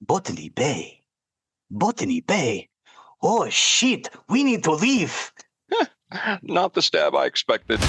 Botany Bay. Botany Bay. Oh, shit. We need to leave. Not the stab I expected.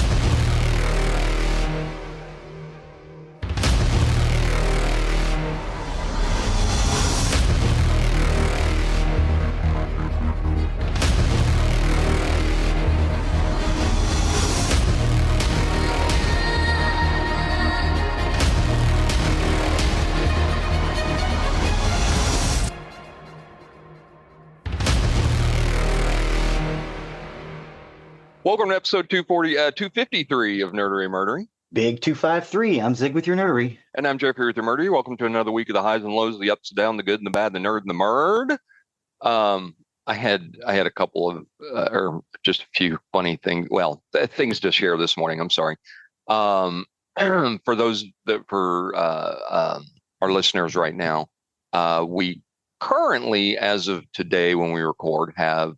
Welcome to episode 253 of Nerdery Murdery. Big 253. I'm Zig with your nerdery. And I'm Jeff here with your Murdery. Welcome to another week of the highs and lows, the ups and downs, the good and the bad, the nerd and the murd. I had a couple of, or just a few funny things. Well, things to share this morning. I'm sorry. For those for our listeners right now, we currently, as of today, when we record, have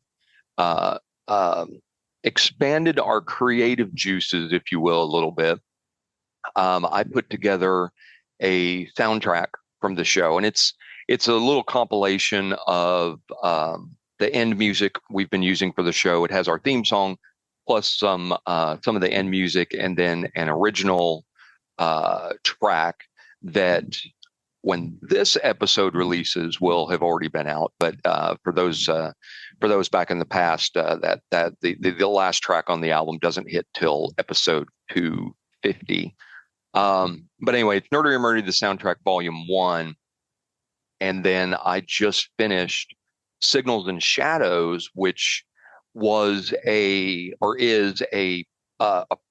expanded our creative juices, if you will, a little bit. I put together a soundtrack from the show, and it's a little compilation of the end music we've been using for the show. It has our theme song plus some of the end music, and then an original track that, when this episode releases, will have already been out. But for those back in the past, that the last track on the album doesn't hit till episode 250. But anyway, it's Nerdery Murdery, the soundtrack volume 1. And then I just finished Signals and Shadows, which was is a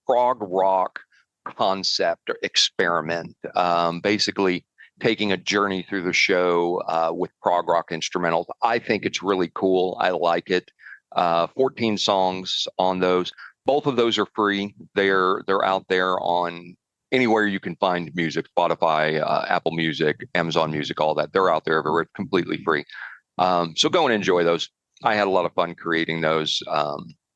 prog rock concept or experiment. Basically taking a journey through the show with prog rock instrumentals. I think it's really cool. I like it. 14 songs on those. Both of those are free. They're out there on anywhere you can find music, Spotify, Apple Music, Amazon Music, all that. They're out there everywhere. It's completely free. So go and enjoy those. I had a lot of fun creating those,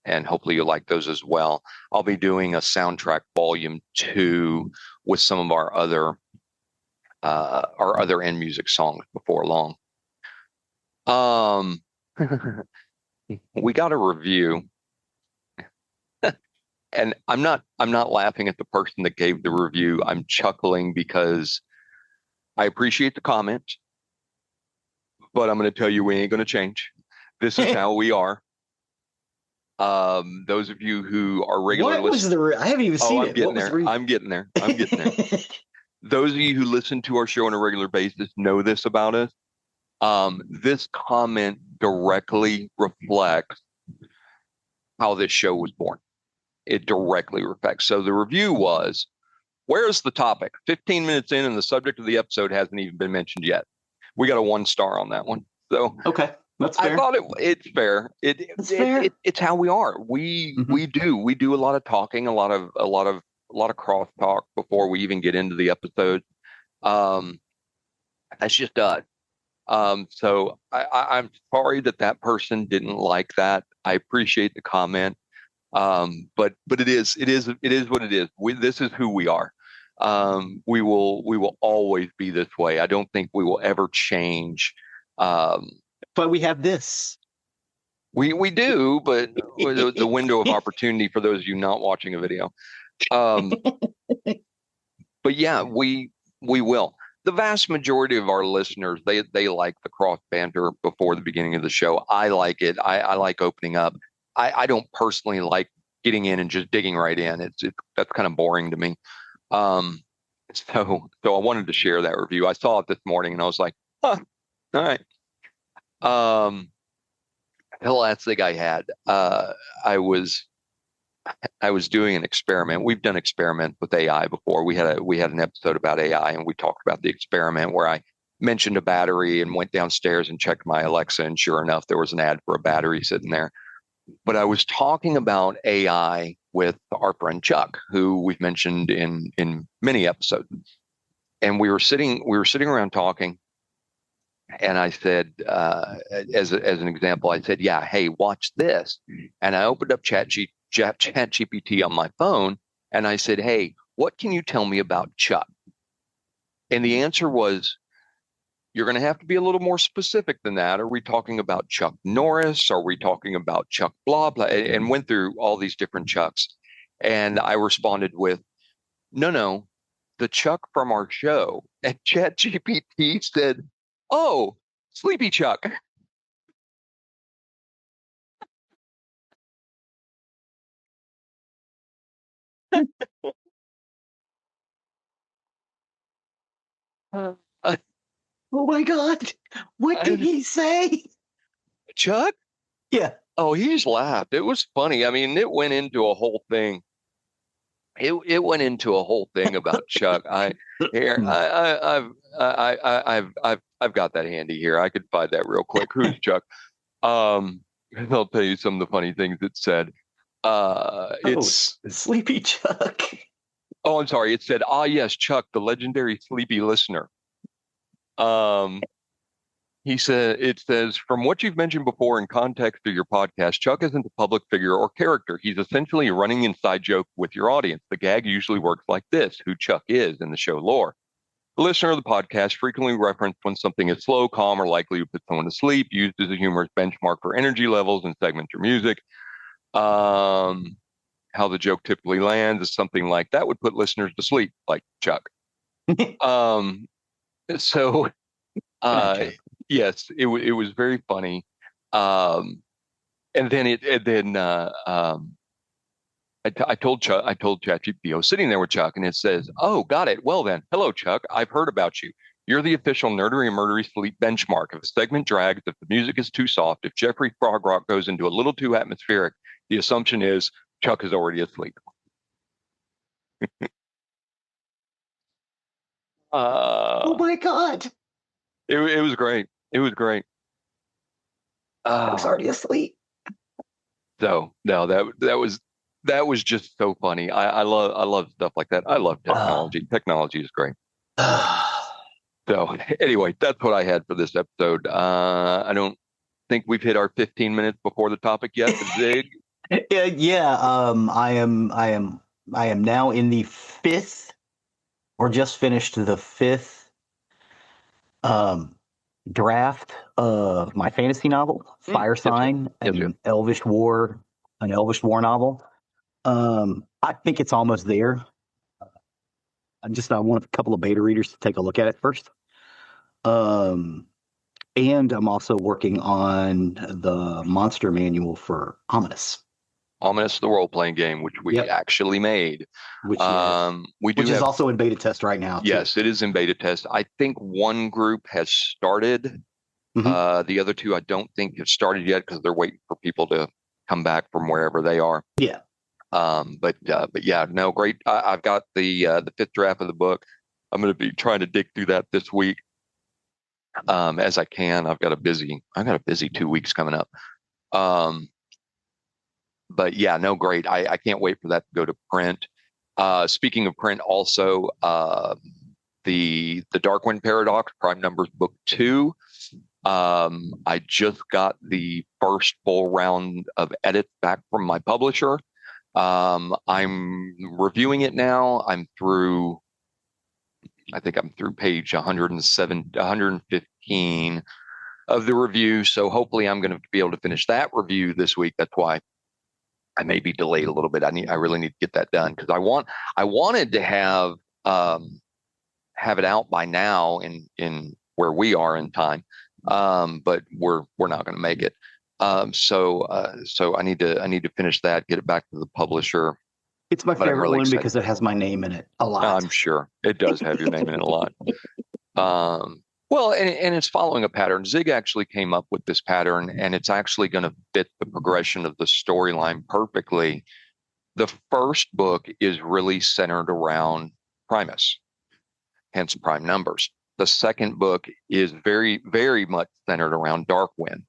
and hopefully you like those as well. I'll be doing a soundtrack volume 2 with some of our other end music songs before long. We got a review, and I'm not laughing at the person that gave the review. I'm chuckling because I appreciate the comment, but I'm going to tell you we ain't going to change. This is how we are. Those of you who are regular listeners, I haven't even seen it. I'm getting there. Those of you who listen to our show on a regular basis know this about us. This comment directly reflects how this show was born. It directly reflects. So the review was, where's the topic? 15 minutes in and the subject of the episode hasn't even been mentioned yet. We got a 1 star on that one. So okay, that's fair. I thought it's fair. It's how we are. We do a lot of talking, a lot of crosstalk before we even get into the episode. That's just us. So I'm sorry that person didn't like that. I appreciate the comment. But it is what it is. This is who we are. We will always be this way. I don't think we will ever change. But we have this. We do, but the window of opportunity for those of you not watching a video. But yeah, we will. The vast majority of our listeners, they like the cross banter before the beginning of the show. I like it. I like opening up. I don't personally like getting in and just digging right in. That's kind of boring to me. So I wanted to share that review. I saw it this morning and I was like, all right. The last thing I had, I was doing an experiment. We've done experiments with AI before. We had an episode about AI, and we talked about the experiment where I mentioned a battery and went downstairs and checked my Alexa, and sure enough, there was an ad for a battery sitting there. But I was talking about AI with our friend Chuck, who we've mentioned in many episodes, and we were sitting around talking. And I said, as an example, I said, yeah, hey, watch this. And I opened up ChatGPT on my phone, and I said, hey, what can you tell me about Chuck? And the answer was you're going to have to be a little more specific than that. Are we talking about Chuck Norris? Are we talking about Chuck blah, blah? And went through all these different Chucks. And I responded with, no, the Chuck from our show. And ChatGPT said, oh, Sleepy Chuck. Uh, Oh my God. What did he say? Chuck? Yeah. Oh, he just laughed. It was funny. I mean, it went into a whole thing. It went into a whole thing about Chuck. I've got that handy here. I could find that real quick. Who's Chuck? I'll tell you some of the funny things it said. It's Sleepy Chuck. Oh, I'm sorry. It said, yes, Chuck, the legendary sleepy listener. He said, it says, from what you've mentioned before in context of your podcast, Chuck isn't a public figure or character. He's essentially a running inside joke with your audience. The gag usually works like this: who Chuck is in the show lore. The listener of the podcast frequently referenced when something is slow, calm, or likely to put someone to sleep, used as a humorous benchmark for energy levels and segments or music. How the joke typically lands is something like that would put listeners to sleep, like Chuck. So, yes, it was very funny. And then I told ChatGPT, I was sitting there with Chuck, and it says, "Oh, got it. Well then, hello, Chuck. I've heard about you. You're the official Nerdery Murdery sleep benchmark. If a segment drags, if the music is too soft, if Jeffrey Frog Rock goes into a little too atmospheric, the assumption is Chuck is already asleep." Oh my God. It was great. It was great. Chuck's already asleep. So no, that was just so funny. I love stuff like that. I love technology. Technology is great. So anyway, that's what I had for this episode. I don't think we've hit our 15 minutes before the topic yet. Zig. Yeah. I am now in the fifth, or just finished the fifth draft of my fantasy novel, Fire Sign, an Elvish War novel. I think it's almost there. I want a couple of beta readers to take a look at it first. And I'm also working on the monster manual for Ominous. Ominous, the role-playing game, which we actually made. Which is also in beta test right now, too. Yes, it is in beta test. I think one group has started. Mm-hmm. The other two I don't think have started yet because they're waiting for people to come back from wherever they are. Yeah. But yeah, no, great. I've got the fifth draft of the book. I'm going to be trying to dig through that this week as I can. I've got a busy 2 weeks coming up. But yeah, no, great. I can't wait for that to go to print. Speaking of print, also the Darkwind Paradox Prime Numbers Book 2. I just got the first full round of edits back from my publisher. I'm reviewing it now. I think I'm through page 115 of the review. So hopefully I'm going to be able to finish that review this week. That's why I may be delayed a little bit. I really need to get that done because I wanted to have it out by now in where we are in time. But we're not going to make it. So I need to finish that, get it back to the publisher. It's my favorite one because it has my name in it a lot. I'm sure it does have your name in it a lot. Well, and it's following a pattern. Zig actually came up with this pattern, and it's actually going to fit the progression of the storyline perfectly. The first book is really centered around Primus, hence prime numbers. The second book is very, very much centered around Darkwind.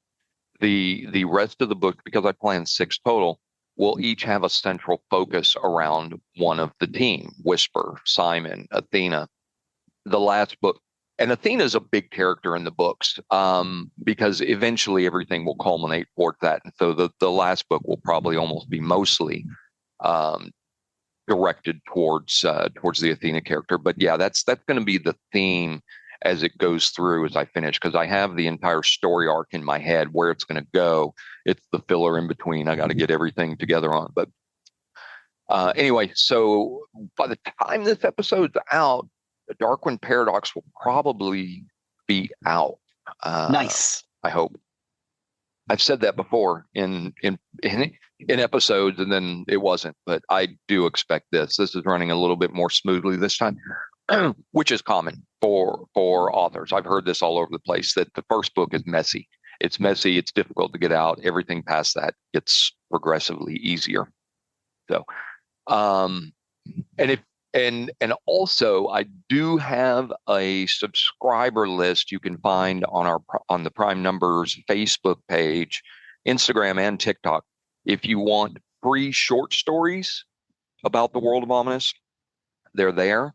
The rest of the books, because I planned 6 total, will each have a central focus around one of the team: Whisper, Simon, Athena. The last book, and Athena is a big character in the books because eventually everything will culminate towards that. And so the last book will probably almost be mostly directed towards the Athena character. But yeah, that's going to be the theme as it goes through as I finish, because I have the entire story arc in my head where it's going to go. It's the filler in between. I got to get everything together on. But anyway, so by the time this episode's out, the Darkwing Paradox will probably be out. Nice. I hope. I've said that before in episodes, and then it wasn't. But I do expect this. This is running a little bit more smoothly this time, which is common for authors. I've heard this all over the place, that the first book is messy. It's messy. It's difficult to get out. Everything past that gets progressively easier. So, and also I do have a subscriber list you can find on the Prime Numbers Facebook page, Instagram, and TikTok. If you want free short stories about the world of Ominous, they're there.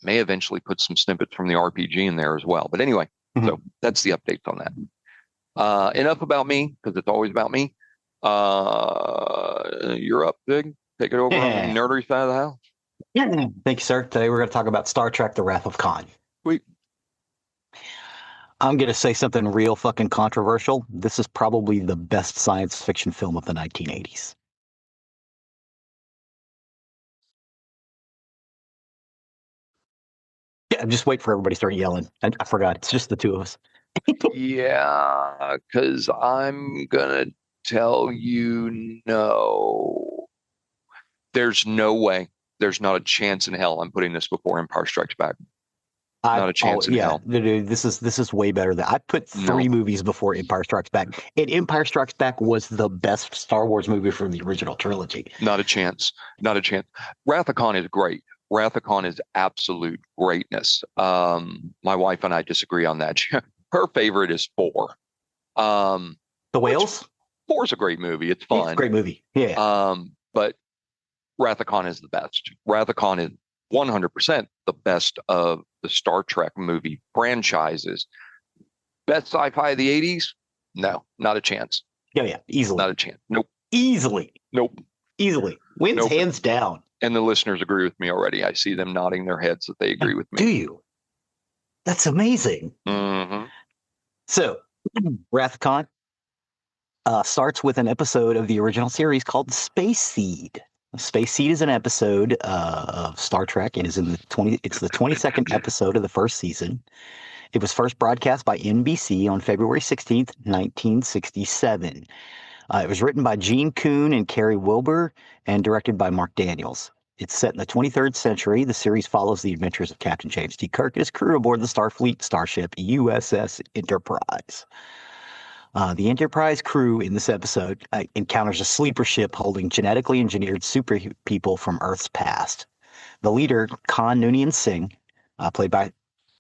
May eventually put some snippets from the RPG in there as well. But anyway, so that's the updates on that. Enough about me, because it's always about me. You're up, Big. Take it over on the nerdery side of the house. Thank you, sir. Today we're going to talk about Star Trek: The Wrath of Khan. Sweet. I'm going to say something real fucking controversial. This is probably the best science fiction film of the 1980s. Yeah, just wait for everybody to start yelling. I forgot. It's just the two of us. Yeah, because I'm going to tell you no. There's no way. There's not a chance in hell I'm putting this before Empire Strikes Back. Not a chance in hell. Dude, this is way better than I put three movies before Empire Strikes Back. And Empire Strikes Back was the best Star Wars movie from the original trilogy. Not a chance. Not a chance. Wrath of Khan is great. Wrath of Khan is absolute greatness. My wife and I disagree on that. Her favorite is 4. The Whales? 4 is a great movie. It's fun. It's a great movie. Yeah. But Wrath of Khan is the best. Wrath of Khan is 100% the best of the Star Trek movie franchises. Best sci-fi of the 80s? No, not a chance. Yeah, easily. Not a chance. Nope. Easily. Nope. Easily. Wins hands down. And the listeners agree with me already. I see them nodding their heads that they agree with me. Do you? That's amazing. Mm-hmm. So, Wrath of Khan starts with an episode of the original series called Space Seed. Space Seed is an episode of Star Trek. It is it's the 22nd episode of the first season. It was first broadcast by NBC on February 16th, 1967. It was written by Gene Coon and Carrie Wilbur and directed by Mark Daniels. It's set in the 23rd century. The series follows the adventures of Captain James T. Kirk and his crew aboard the Starfleet starship USS Enterprise. The Enterprise crew in this episode encounters a sleeper ship holding genetically engineered super people from Earth's past. The leader, Khan Noonien Singh, played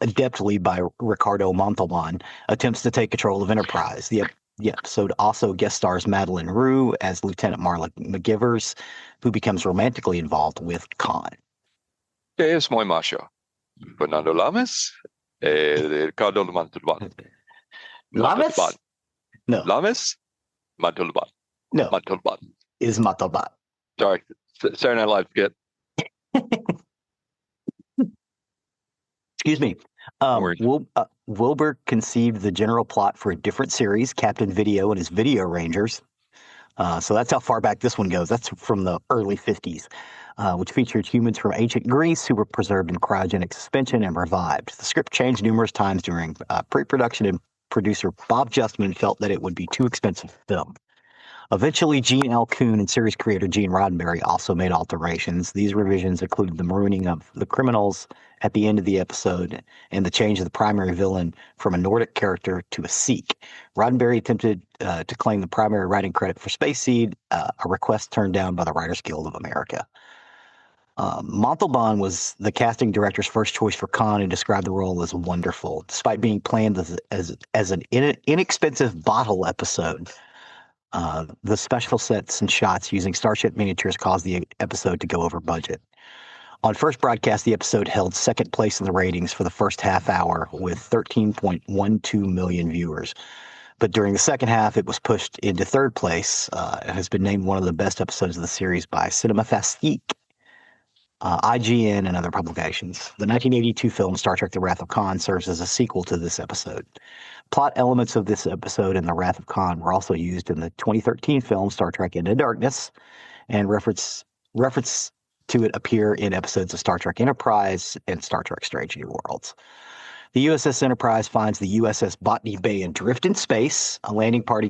adeptly by Ricardo Montalban, attempts to take control of Enterprise. The episode also guest stars Madeline Rue as Lieutenant Marla McGivers, who becomes romantically involved with Khan. Es muy macho. Fernando Lames, Ricardo Montalban. Lames? No. Lames? Montalban. No. Montalban. Is Montalban. Sorry. Saturday Night Live skit. Excuse me. Wilbur conceived the general plot for a different series, Captain Video and his Video Rangers. So that's how far back this one goes. That's from the early 50s, which featured humans from ancient Greece who were preserved in cryogenic suspension and revived. The script changed numerous times during pre-production, and producer Bob Justman felt that it would be too expensive to film. Eventually, Gene L. Coon and series creator Gene Roddenberry also made alterations. These revisions included the marooning of the criminals at the end of the episode and the change of the primary villain from a Nordic character to a Sikh. Roddenberry attempted to claim the primary writing credit for Space Seed, a request turned down by the Writers Guild of America. Montalban was the casting director's first choice for Khan and described the role as wonderful. Despite being planned as an inexpensive bottle episode, the special sets and shots using Starship miniatures caused the episode to go over budget. On first broadcast, the episode held second place in the ratings for the first half hour with 13.12 million viewers. But during the second half, it was pushed into third place. It has been named one of the best episodes of the series by Cinema Fastique. IGN, and other publications. The 1982 film Star Trek: The Wrath of Khan serves as a sequel to this episode. Plot elements of this episode and The Wrath of Khan were also used in the 2013 film Star Trek Into Darkness, and reference to it appear in episodes of Star Trek Enterprise and Star Trek Strange New Worlds. The USS Enterprise finds the USS Botany Bay adrift in space. A landing party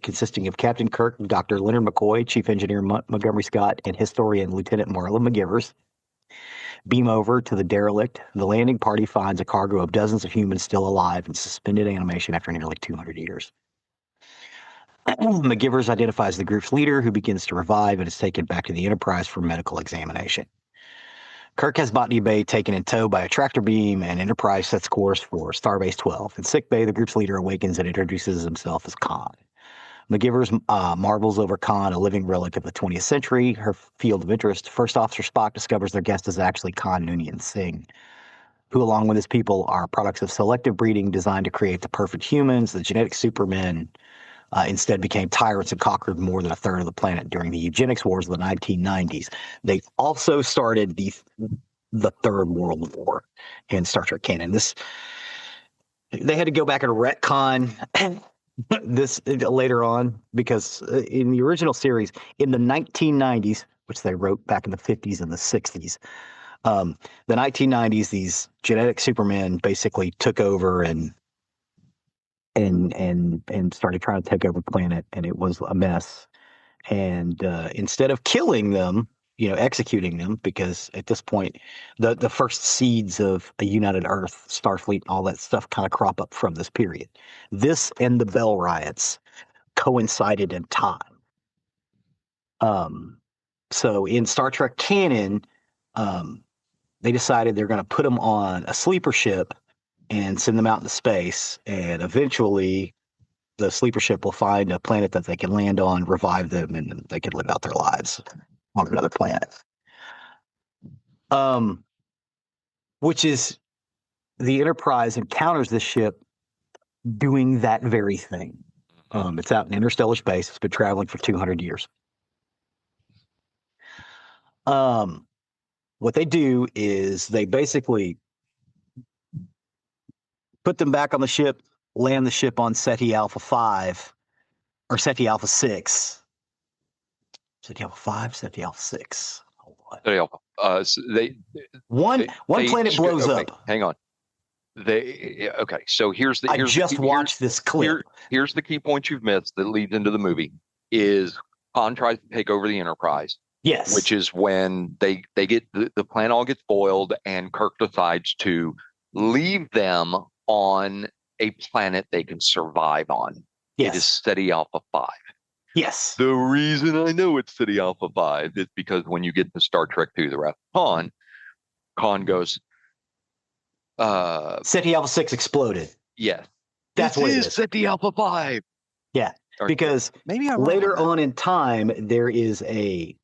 consisting of Captain Kirk, Dr. Leonard McCoy, Chief Engineer Montgomery Scott, and historian Lieutenant Marla McGivers beam over to the derelict. The landing party finds a cargo of dozens of humans still alive in suspended animation after nearly 200 years. McGivers identifies the group's leader, who begins to revive and is taken back to the Enterprise for medical examination. Kirk has Botany Bay taken in tow by a tractor beam, and Enterprise sets course for Starbase 12. In sickbay, the group's leader awakens and introduces himself as Khan. McGivers marvels over Khan, a living relic of the 20th century. Her field of interest, First Officer Spock discovers their guest is actually Khan Noonien Singh, who, along with his people, are products of selective breeding designed to create the perfect humans. The genetic supermen instead became tyrants and conquered more than a third of the planet during the eugenics wars of the 1990s. They also started the Third World War in Star Trek canon. They had to go back and retcon this later on, because in the original series, in the 1990s, which they wrote back in the 50s and the 60s, the 1990s, these genetic supermen basically took over and started trying to take over the planet, and it was a mess. And instead of killing them, executing them, because at this point, the first seeds of a united Earth, Starfleet, all that stuff kind of crop up from this period. This and the Bell riots coincided in time. So in Star Trek canon, they decided they're going to put them on a sleeper ship and send them out into space, and eventually the sleeper ship will find a planet that they can land on, revive them, and they can live out their lives on another planet. Which is, the Enterprise encounters this ship doing that very thing. It's out in interstellar space. It's been traveling for 200 years. What they do is they basically put them back on the ship, land the ship on Ceti Alpha 5, or Ceti Alpha 6. Ceti Alpha 5, Ceti Alpha 6. Hold on. Ceti Alpha. So one planet blows up. Hang on. So here's the. I just watched this clip. Here's the key point you've missed that leads into the movie: is Khan tries to take over the Enterprise. Yes. Which is when they get the planet all gets boiled, and Kirk decides to leave them on a planet they can survive on. Yes. It is Ceti Alpha 5. Yes. The reason I know it's Ceti Alpha 5 is because when you get to Star Trek II, The Wrath of Khan goes, Ceti Alpha 6 exploded. Yes. That's what it is. Ceti Alpha 5. Yeah. Because maybe I'm later on in time, there is a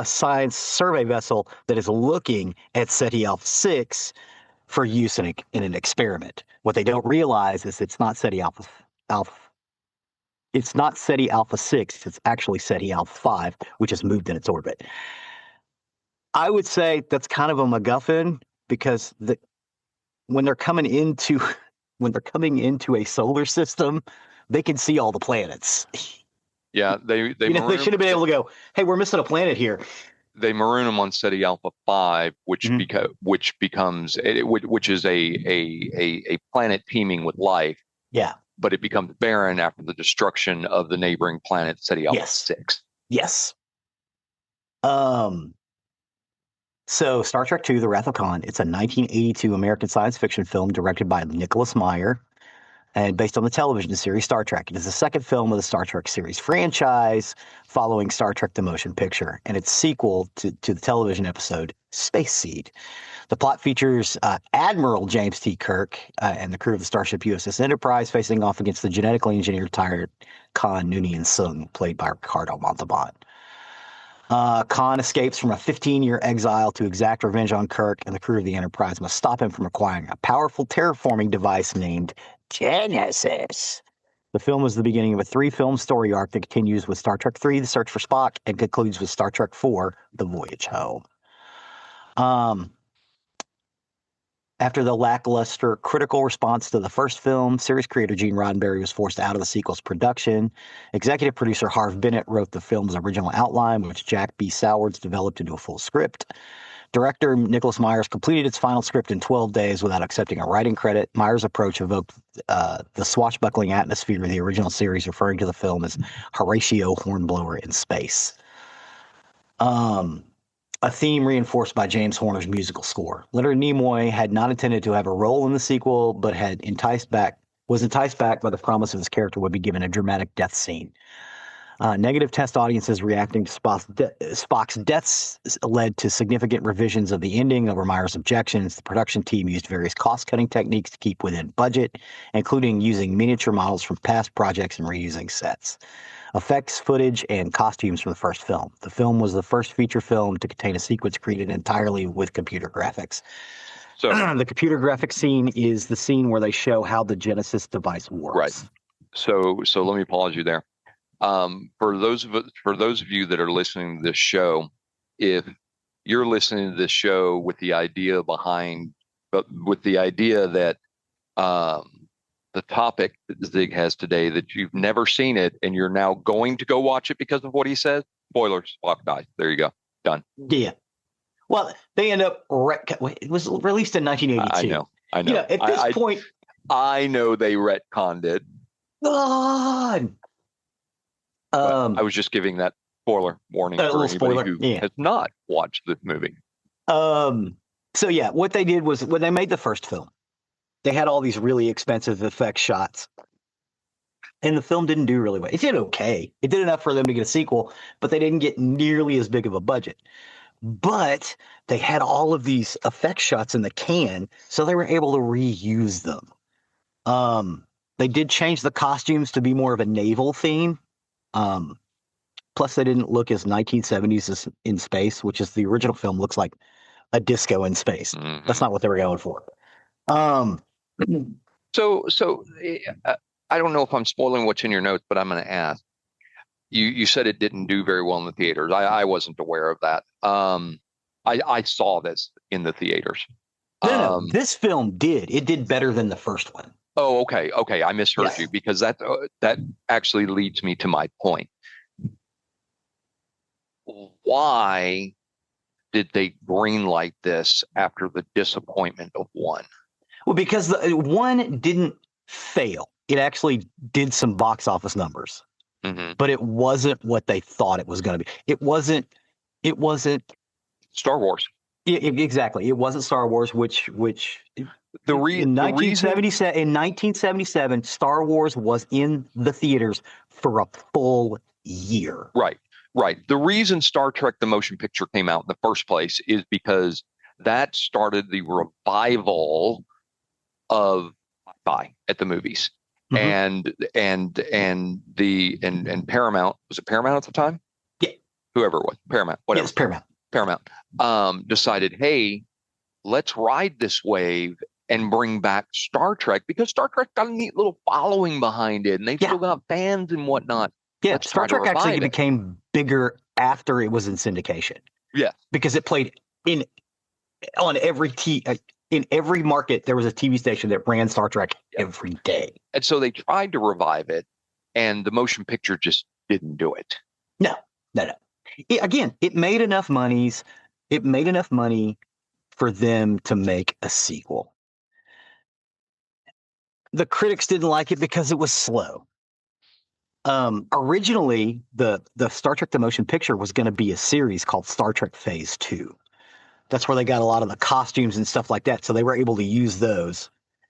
science survey vessel that is looking at Ceti Alpha 6 for use in an experiment. What they don't realize is it's not Ceti Alpha. It's not Ceti Alpha 6. It's actually Ceti Alpha 5, which has moved in its orbit. I would say that's kind of a MacGuffin, because when they're coming into a solar system, they can see all the planets. Yeah, they should have been able to go, hey, we're missing a planet here. They maroon them on Ceti Alpha 5, which becomes a planet teeming with life. Yeah, but it becomes barren after the destruction of the neighboring planet Ceti Alpha 6. Yes. So Star Trek II: The Wrath of Khan. It's a 1982 American science fiction film directed by Nicholas Meyer and based on the television series Star Trek. It is the second film of the Star Trek series franchise, following Star Trek: The Motion Picture, and its sequel to the television episode Space Seed. The plot features Admiral James T. Kirk and the crew of the starship USS Enterprise facing off against the genetically engineered tyrant Khan Noonien Singh, played by Ricardo Montalban. Khan escapes from a 15-year exile to exact revenge on Kirk, and the crew of the Enterprise must stop him from acquiring a powerful terraforming device named Genesis. The film was the beginning of a 3-film story arc that continues with Star Trek III, The Search for Spock, and concludes with Star Trek IV, The Voyage Home. After the lackluster critical response to the first film, series creator Gene Roddenberry was forced out of the sequel's production. Executive producer Harv Bennett wrote the film's original outline, which Jack B. Sowards developed into a full script. Director Nicholas Myers completed its final script in 12 days without accepting a writing credit. Myers' approach evoked the swashbuckling atmosphere of the original series, referring to the film as Horatio Hornblower in space. A theme reinforced by James Horner's musical score. Leonard Nimoy had not intended to have a role in the sequel, but was enticed back by the promise of his character would be given a dramatic death scene. Negative test audiences reacting to Spock's deaths led to significant revisions of the ending over Myers' objections. The production team used various cost-cutting techniques to keep within budget, including using miniature models from past projects and reusing sets, effects, footage, and costumes from the first film. The film was the first feature film to contain a sequence created entirely with computer graphics. So the computer graphics scene is the scene where they show how the Genesis device works. Right. So let me pause you there. For those of you that are listening to this show, if you're listening to this show with the idea that the topic that Zig has today, that you've never seen it and you're now going to go watch it because of what he says, spoilers, Spock dies. There you go. Done. Yeah. Well, they end up it was released in 1982. I know. At this point, I know they retconned it. God. I was just giving that spoiler warning for anybody who has not watched the movie. So yeah, what they did was when they made the first film, they had all these really expensive effects shots, and the film didn't do really well. It did okay. It did enough for them to get a sequel, but they didn't get nearly as big of a budget. But they had all of these effect shots in the can, so they were able to reuse them. They did change the costumes to be more of a naval theme. Plus, they didn't look as 1970s in space, which is the original film looks like a disco in space. Mm-hmm. That's not what they were going for. So I don't know if I'm spoiling what's in your notes, but I'm going to ask. You said it didn't do very well in the theaters. I wasn't aware of that. I saw this in the theaters. No, this film did. It did better than the first one. Oh, okay. I misheard you, because that actually leads me to my point. Why did they greenlight this after the disappointment of one? Well, because the one didn't fail. It actually did some box office numbers, but it wasn't what they thought it was going to be. It wasn't Star Wars. Exactly. It wasn't Star Wars, which in 1977, Star Wars was in the theaters for a full year. Right. The reason Star Trek the Motion Picture came out in the first place is because that started the revival of sci-fi at the movies. And Paramount, was it Paramount at the time? Yeah. Whoever it was, Paramount, whatever. Yes, Paramount. Decided, hey, let's ride this wave and bring back Star Trek, because Star Trek got a neat little following behind it, and they've still got fans and whatnot. Yeah, Star Trek actually became bigger after it was in syndication. Yeah, because it played in every market. There was a TV station that ran Star Trek every day, and so they tried to revive it, and the motion picture just didn't do it. No. It made enough money for them to make a sequel. The critics didn't like it because it was slow. Originally, the Star Trek the Motion Picture was going to be a series called Star Trek Phase 2. That's where they got a lot of the costumes and stuff like that, so they were able to use those.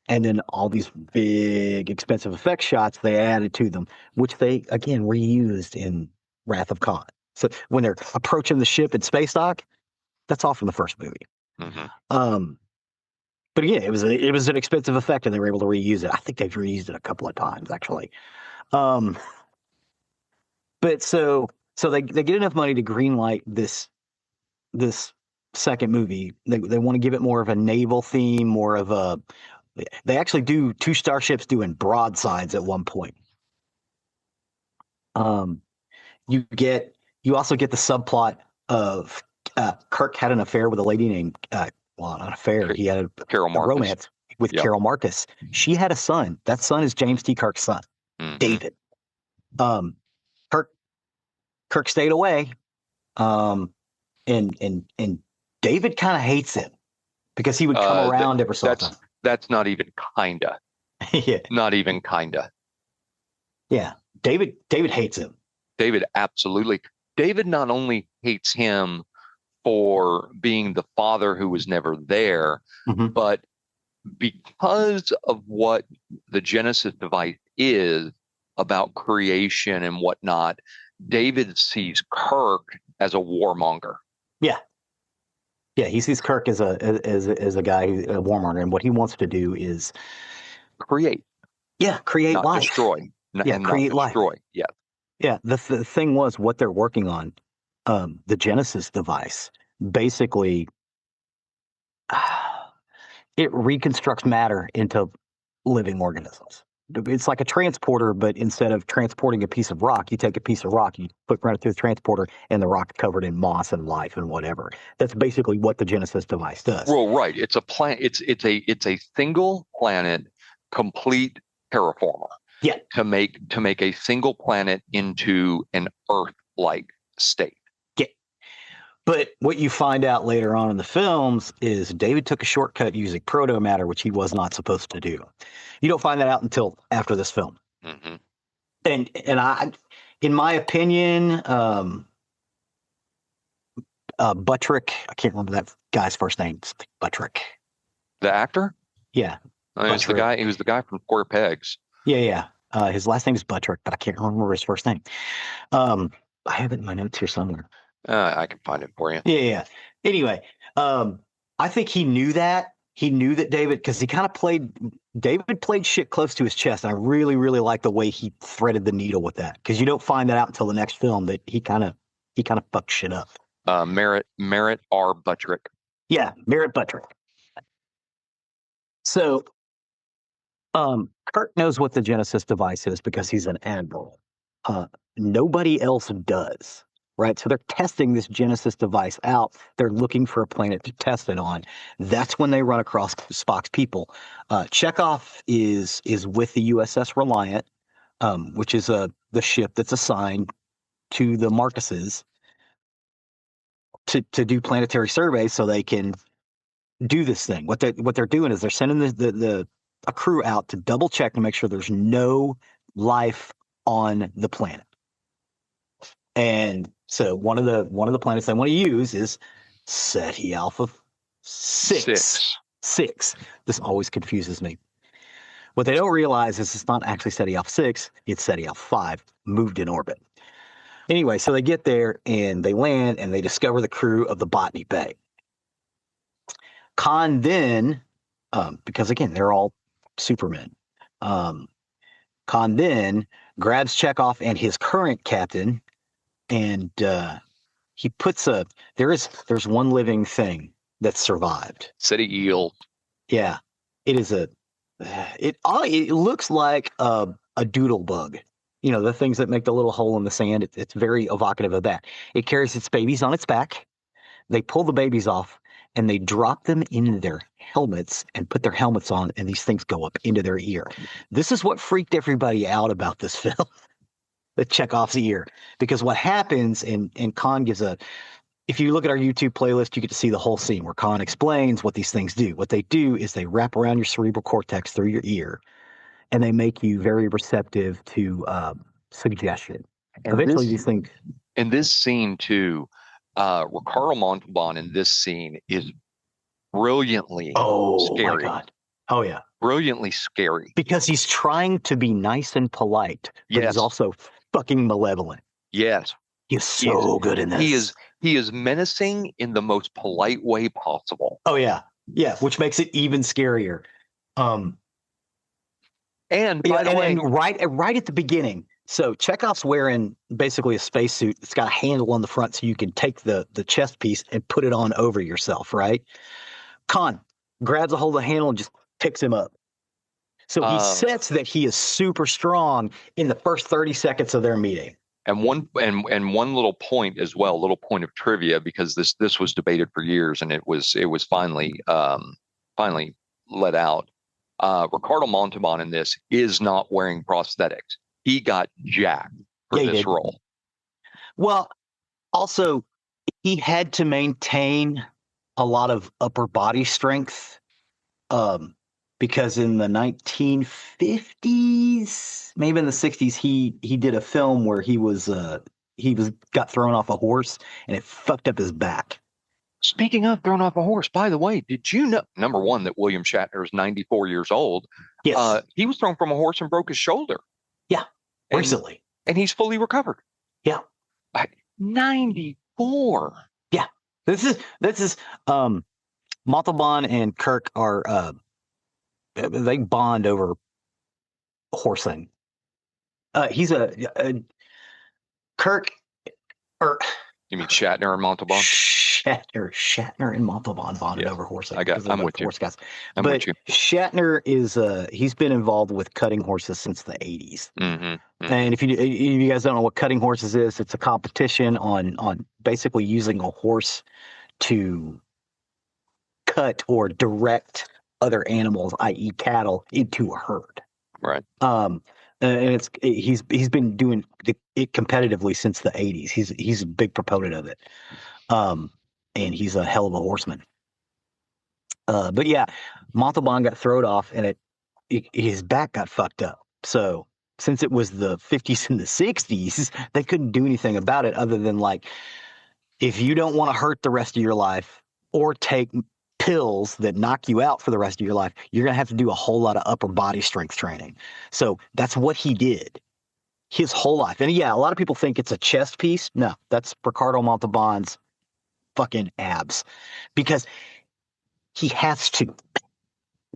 And then all these big, expensive effect shots they added to them, which they, again, reused in Wrath of Khan. So when they're approaching the ship in space dock, that's all from the first movie. But again, it was an expensive effect, and they were able to reuse it. I think they've reused it a couple of times, actually. But so they get enough money to greenlight this second movie. They want to give it more of a naval theme, they actually do two starships doing broadsides at one point. Um, you also get the subplot of Kirk had an affair with a lady named well, not an affair. He had a romance with Carol Marcus. She had a son. That son is James T. Kirk's son, David. Kirk stayed away, and David kind of hates him because he would come around every so often. That's not even kinda. Yeah. Not even kinda. Yeah. David hates him. David absolutely. David not only hates him for being the father who was never there, but because of what the Genesis device is about creation and whatnot, David sees Kirk as a warmonger. Yeah. Yeah, he sees Kirk as a guy, a warmonger, and what he wants to do is create. Yeah, create not life. Destroy. Yeah, create life. Yeah. Yeah, the thing was what they're working on, the Genesis device, basically, it reconstructs matter into living organisms. It's like a transporter, but instead of transporting a piece of rock, you take a piece of rock, you run it through the transporter, and the rock's covered in moss and life and whatever. That's basically what the Genesis device does. Well, right. It's a it's a single planet, complete terraformer. Yeah. To make a single planet into an Earth-like state. Yeah. But what you find out later on in the films is David took a shortcut using proto-matter, which he was not supposed to do. You don't find that out until after this film. And I, in my opinion, Buttrick, I can't remember that guy's first name. Buttrick. The actor? Yeah. He was the guy from Square Pegs. Yeah. His last name is Buttrick, but I can't remember his first name. I have it in my notes here somewhere. I can find it for you. Yeah. Anyway, I think he knew that. He knew that David played shit close to his chest. I really, really like the way he threaded the needle with that, because you don't find that out until the next film that he kind of fucked shit up. Merritt R. Buttrick. Yeah, Merritt Buttrick. So, Kirk knows what the Genesis device is because he's an admiral. Nobody else does, right? So they're testing this Genesis device out. They're looking for a planet to test it on. That's when they run across Spock's people. Chekhov is with the USS Reliant, which is the ship that's assigned to the Marcuses to do planetary surveys so they can do this thing. What they're doing is they're sending a crew out to double check to make sure there's no life on the planet. And so one of the planets they want to use is Ceti Alpha 6. This always confuses me. What they don't realize is it's not actually Ceti Alpha 6, it's Ceti Alpha 5, moved in orbit. Anyway, so they get there and they land and they discover the crew of the Botany Bay. Khan then, because again, they're all Supermen, Khan then grabs Chekhov and his current captain, and he puts there's one living thing that survived. City eel. Yeah, it is it looks like a doodle bug. You know, the things that make the little hole in the sand. It's very evocative of that. It carries its babies on its back. They pull the babies off and they drop them into their helmets and put their helmets on, and these things go up into their ear. This is what freaked everybody out about this film, the Chekhov's ear. Because what happens, and Khan gives if you look at our YouTube playlist, you get to see the whole scene where Khan explains what these things do. What they do is they wrap around your cerebral cortex through your ear, and they make you very receptive to suggestion. And eventually these things... In this scene, too, Ricardo Montalban in this scene is brilliantly scary. My God. Oh, yeah. Brilliantly scary. Because he's trying to be nice and polite, but he's also fucking malevolent. Yes. He's so good in this. He is menacing in the most polite way possible. Oh, yeah. Yeah, which makes it even scarier. And by the way, right at the beginning, so Chekhov's wearing basically a spacesuit. It's got a handle on the front so you can take the chest piece and put it on over yourself, right? Khan grabs a hold of the handle and just picks him up. So he sets that he is super strong in the first 30 seconds of their meeting. And one little point as well, a little point of trivia, because this was debated for years, and it was finally let out. Ricardo Montalban in this is not wearing prosthetics. He got jacked for this role. Well, also he had to maintain a lot of upper body strength, because in the 1950s, maybe in the 60s, he did a film where he got thrown off a horse and it fucked up his back. Speaking of thrown off a horse, by the way, did you know, number one, that William Shatner is 94 years old? Yes. He was thrown from a horse and broke his shoulder. Yeah, recently. And he's fully recovered. Yeah. 94. Yeah. This is Montalban and Kirk are they bond over horsing. He's a Kirk, or you mean Shatner and Montalban? Shatner and Montalban bonded over horsing. I'm with you. Horse guys. But Shatner is he's been involved with cutting horses since the 80s. And if you guys don't know what cutting horses is, it's a competition on basically using a horse to cut or direct other animals, i.e. cattle, into a herd. Right. And he's been doing it competitively since the 80s. He's a big proponent of it. And he's a hell of a horseman. But yeah, Montalban got thrown off, and his back got fucked up. So since it was the 50s and the 60s, they couldn't do anything about it other than, like, if you don't want to hurt the rest of your life or take pills that knock you out for the rest of your life, you're going to have to do a whole lot of upper body strength training. So that's what he did his whole life. And yeah, a lot of people think it's a chest piece. No, that's Ricardo Montalban's fucking abs, because he has to,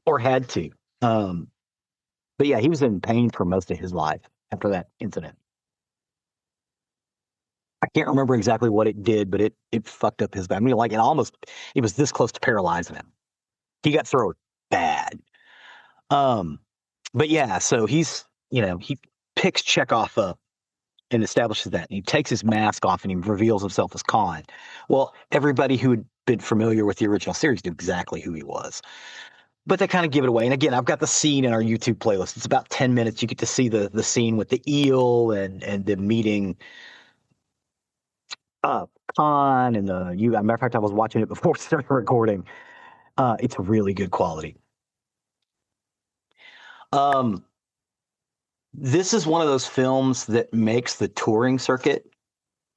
or had to. But yeah, he was in pain for most of his life after that incident. I can't remember exactly what it did, but it fucked up his back. I mean, like, it was this close to paralyzing him. He got thrown bad. But yeah, so he picks Chekhov up and establishes that. And he takes his mask off and he reveals himself as Khan. Well, everybody who had been familiar with the original series knew exactly who he was. But they kind of give it away. And again, I've got the scene in our YouTube playlist. It's about 10 minutes. You get to see the scene with the eel and the meeting Khan and as a matter of fact, I was watching it before we started recording. It's really good quality. This is one of those films that makes the touring circuit.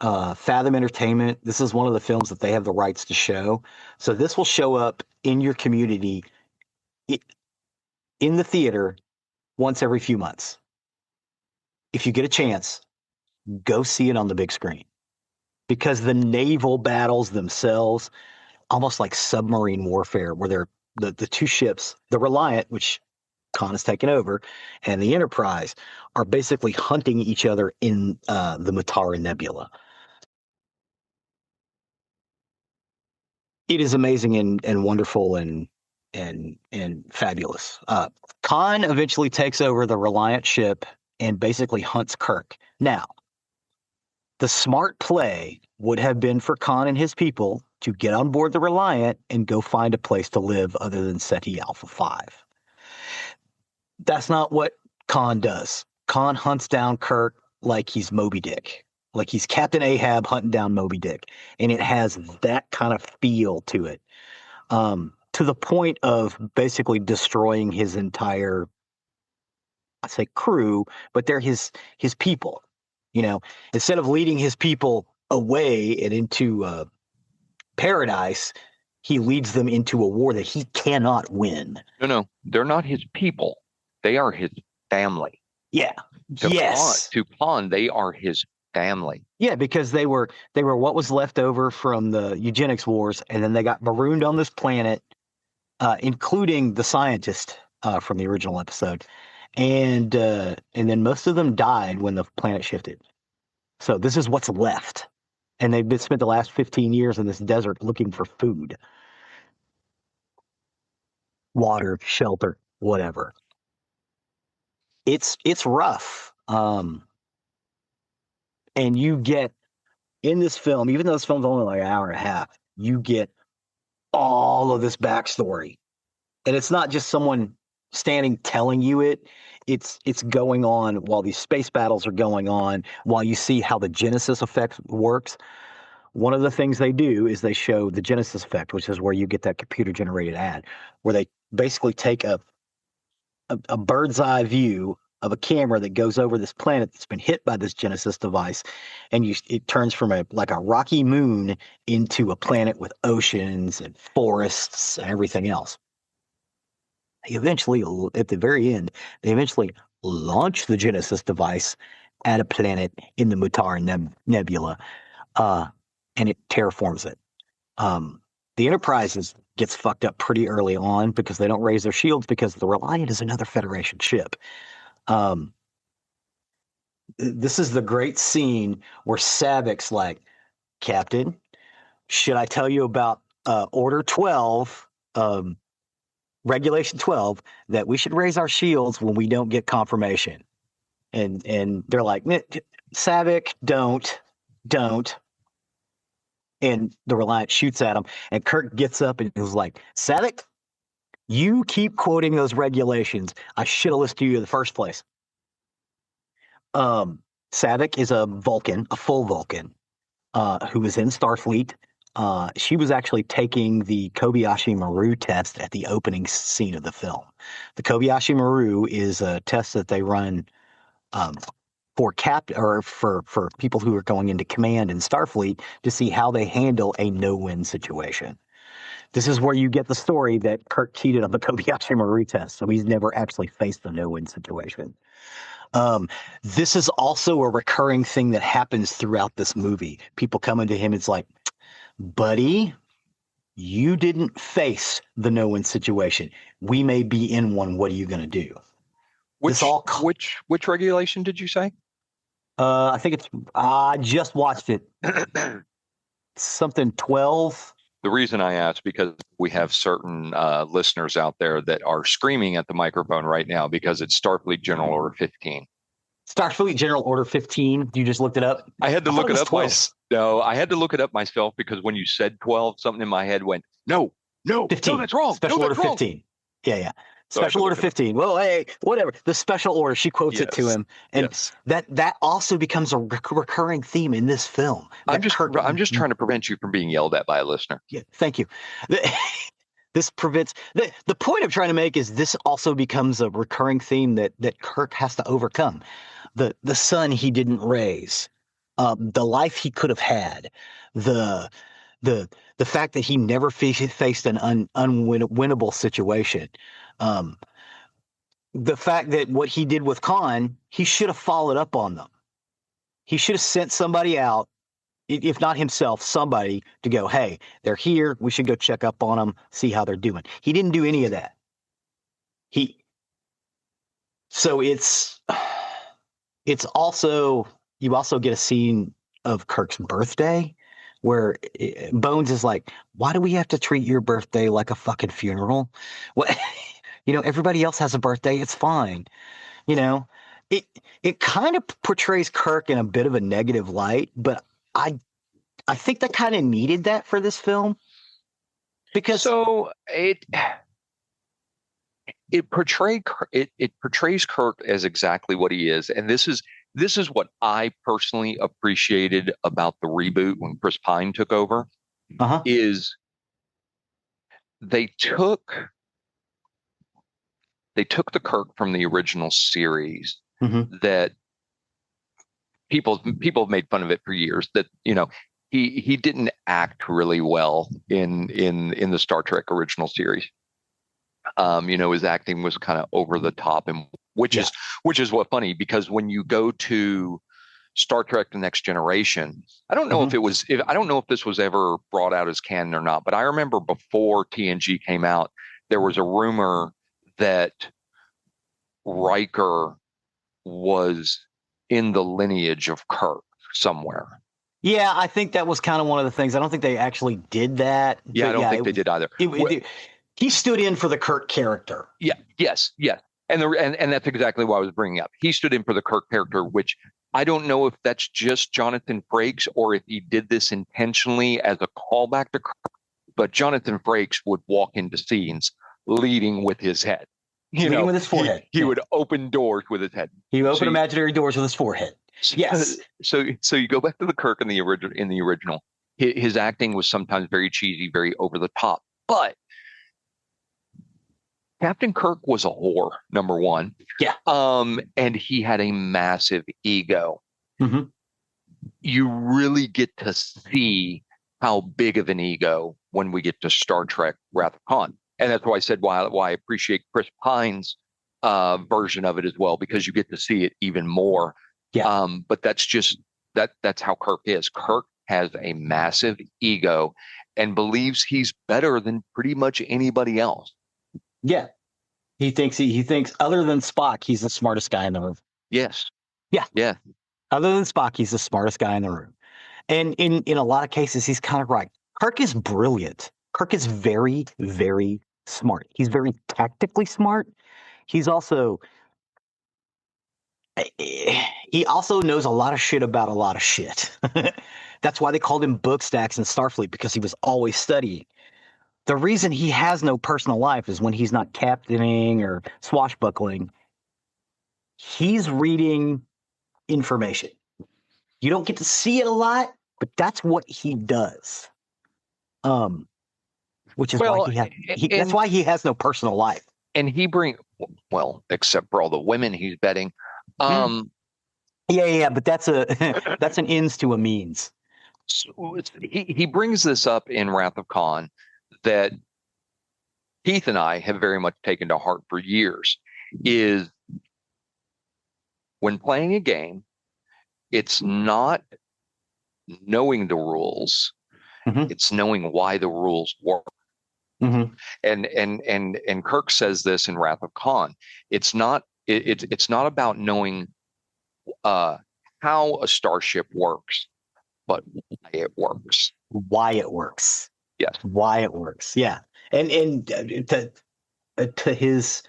Fathom Entertainment, this is one of the films that they have the rights to show. So this will show up in your community in the theater once every few months. If you get a chance, go see it on the big screen. Because the naval battles themselves, almost like submarine warfare, where they're the two ships, the Reliant, which Khan has taken over, and the Enterprise, are basically hunting each other in the Matara Nebula. It is amazing and wonderful and fabulous. Khan eventually takes over the Reliant ship and basically hunts Kirk. Now, the smart play would have been for Khan and his people to get on board the Reliant and go find a place to live other than Ceti Alpha 5. That's not what Khan does. Khan hunts down Kirk like he's Moby Dick, like he's Captain Ahab hunting down Moby Dick. And it has that kind of feel to it, to the point of basically destroying his entire, I say crew, but they're his people. You know, instead of leading his people away and into paradise, he leads them into a war that he cannot win. No, they're not his people. They are his family. Yeah. To Khan, they are his family. Yeah, because they were what was left over from the eugenics wars, and then they got marooned on this planet, including the scientist from the original episode. And then most of them died when the planet shifted. So this is what's left. And they've spent the last 15 years in this desert looking for food, water, shelter, whatever. it's rough. And you get in this film, even though this film's only like an hour and a half, you get all of this backstory, and it's not just someone standing telling you it. It's going on while these space battles are going on, while you see how the Genesis effect works. One of the things they do is they show the Genesis effect, which is where you get that computer generated ad, where they basically take a bird's eye view of a camera that goes over this planet that's been hit by this Genesis device, and it turns from a rocky moon into a planet with oceans and forests and everything else. They eventually, at the very end, launch the Genesis device at a planet in the Mutar Nebula, and it terraforms it. The Enterprise gets fucked up pretty early on because they don't raise their shields because the Reliant is another Federation ship. This is the great scene where Savik's like, Captain, should I tell you about Order 12, Regulation 12, that we should raise our shields when we don't get confirmation? And they're like, Savik, don't. And the Reliant shoots at him, and Kirk gets up and is like, Savik, you keep quoting those regulations. I should have listened to you in the first place. Savik is a Vulcan, a full Vulcan, who was in Starfleet. She was actually taking the Kobayashi Maru test at the opening scene of the film. The Kobayashi Maru is a test that they run for people who are going into command in Starfleet to see how they handle a no-win situation. This is where you get the story that Kirk cheated on the Kobayashi Maru test, so he's never actually faced a no-win situation. This is also a recurring thing that happens throughout this movie. People coming to him, it's like, buddy, you didn't face the no-win situation. We may be in one. What are you going to do? Which regulation did you say? I think I just watched it. Something 12. The reason I ask, because we have certain listeners out there that are screaming at the microphone right now because it's Starfleet General Order 15. Starfleet General Order 15. You just looked it up? I had to look it up. I had to look it up myself because when you said 12, something in my head went, no, 15. No, that's wrong. Special Order 15. Yeah. Special Order 15. Well, hey, whatever. The Special Order, she quotes it to him. And that also becomes a recurring theme in this film. I'm just trying to prevent you from being yelled at by a listener. Yeah, thank you. This prevents the point I'm trying to make is this also becomes a recurring theme that Kirk has to overcome. The son he didn't raise, the life he could have had, the fact that he never faced an unwinnable situation. The fact that what he did with Khan, he should have followed up on them. He should have sent somebody out, if not himself, somebody to go, hey, they're here. We should go check up on them, see how they're doing. He didn't do any of that. So it's also, you also get a scene of Kirk's birthday where Bones is like, why do we have to treat your birthday like a fucking funeral? What? Everybody else has a birthday. It's fine. It kind of portrays Kirk in a bit of a negative light, but I think they kind of needed that for this film because it portrays Kirk as exactly what he is, and this is what I personally appreciated about the reboot when Chris Pine took over. Is they took the Kirk from the original series that people have made fun of it for years, that he didn't act really well in the Star Trek original series. His acting was kind of over the top, and which is what funny, because when you go to Star Trek: The Next Generation, I don't know if this was ever brought out as canon or not, but I remember before TNG came out, there was a rumor that Riker was in the lineage of Kirk somewhere. Yeah, I think that was kind of one of the things. I don't think they actually did that. Yeah, I don't think they did either. He stood in for the Kirk character. Yeah. Yes. And that's exactly what I was bringing up. He stood in for the Kirk character, which I don't know if that's just Jonathan Frakes or if he did this intentionally as a callback to Kirk. But Jonathan Frakes would walk into scenes leading with his head. Leading with his forehead. He would open doors with his head. He would open imaginary doors with his forehead. Yes. So you go back to the Kirk in the original. His acting was sometimes very cheesy, very over the top. But Captain Kirk was a whore, number one. Yeah. And he had a massive ego. Mm-hmm. You really get to see how big of an ego when we get to Star Trek Wrath of Khan. And that's why I said why I appreciate Chris Pine's version of it as well, because you get to see it even more. Yeah. But that's how Kirk is. Kirk has a massive ego and believes he's better than pretty much anybody else. Yeah. He thinks other than Spock, he's the smartest guy in the room. Yes. Yeah. Yeah. Other than Spock, he's the smartest guy in the room. And in a lot of cases, he's kind of right. Kirk is brilliant. Kirk is very, very smart. He's very tactically smart. He also knows a lot of shit about a lot of shit. That's why they called him Book Stacks in Starfleet, because he was always studying. The reason he has no personal life is when he's not captaining or swashbuckling, he's reading information. You don't get to see it a lot, but that's what he does. Which is that's why he has no personal life. And he except for all the women he's betting. Yeah, but that's an ends to a means. So he brings this up in Wrath of Khan that Keith and I have very much taken to heart for years, is when playing a game, it's not knowing the rules, it's knowing why the rules work. Mm-hmm. And Kirk says this in Wrath of Khan. It's not about knowing how a starship works, but why it works. Why it works. Yes. Why it works. Yeah. And to his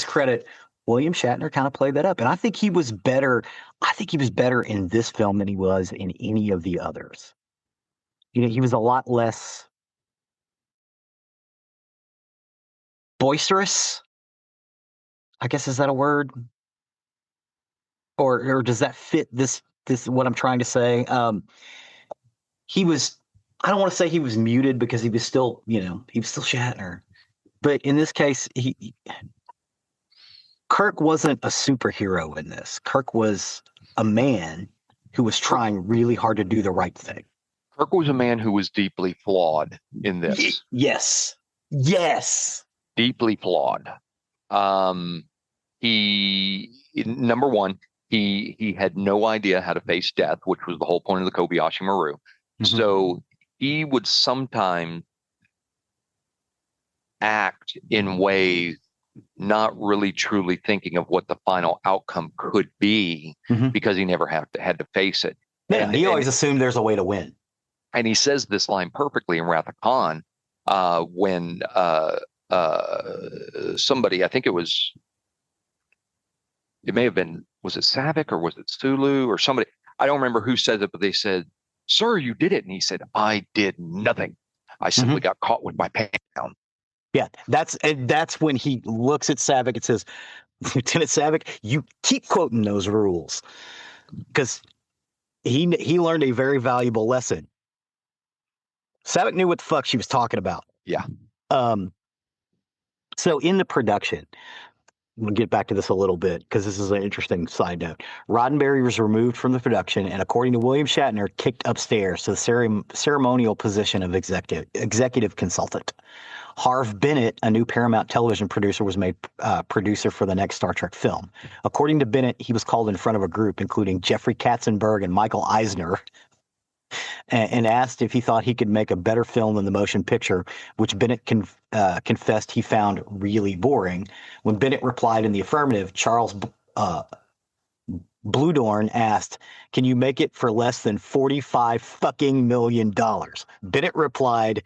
credit, William Shatner kind of played that up. And I think he was better. I think he was better in this film than he was in any of the others. He was a lot less boisterous. I guess, is that a word? Or does that fit this what I'm trying to say? He was, I don't want to say he was muted, because he was still Shatner. But in this case, Kirk wasn't a superhero in this. Kirk was a man who was trying really hard to do the right thing. Kirk was a man who was deeply flawed in this. Yes. Yes. Deeply flawed. Number one, he had no idea how to face death, which was the whole point of the Kobayashi Maru. Mm-hmm. So he would sometimes act in ways not really truly thinking of what the final outcome could be, because he never had to face it. Yeah, he always assumed there's a way to win. And he says this line perfectly in Wrath of Khan when somebody, I think it may have been, was it Savick or was it Sulu or somebody? I don't remember who said it, but they said, "Sir, you did it." And he said, "I did nothing. I simply got caught with my pants down." Yeah, that's when he looks at Savick and says, "Lieutenant Savick, you keep quoting those rules," because he learned a very valuable lesson. Savick knew what the fuck she was talking about. Yeah. So in the production, we'll get back to this a little bit, because this is an interesting side note. Roddenberry was removed from the production and, according to William Shatner, kicked upstairs to the ceremonial position of executive consultant. Harve Bennett, a new Paramount Television producer, was made producer for the next Star Trek film. According to Bennett, he was called in front of a group, including Jeffrey Katzenberg and Michael Eisner, and asked if he thought he could make a better film than the motion picture, which Bennett confessed he found really boring. When Bennett replied in the affirmative, Charles Bluedorn asked, "Can you make it for less than $45 million?" Bennett replied,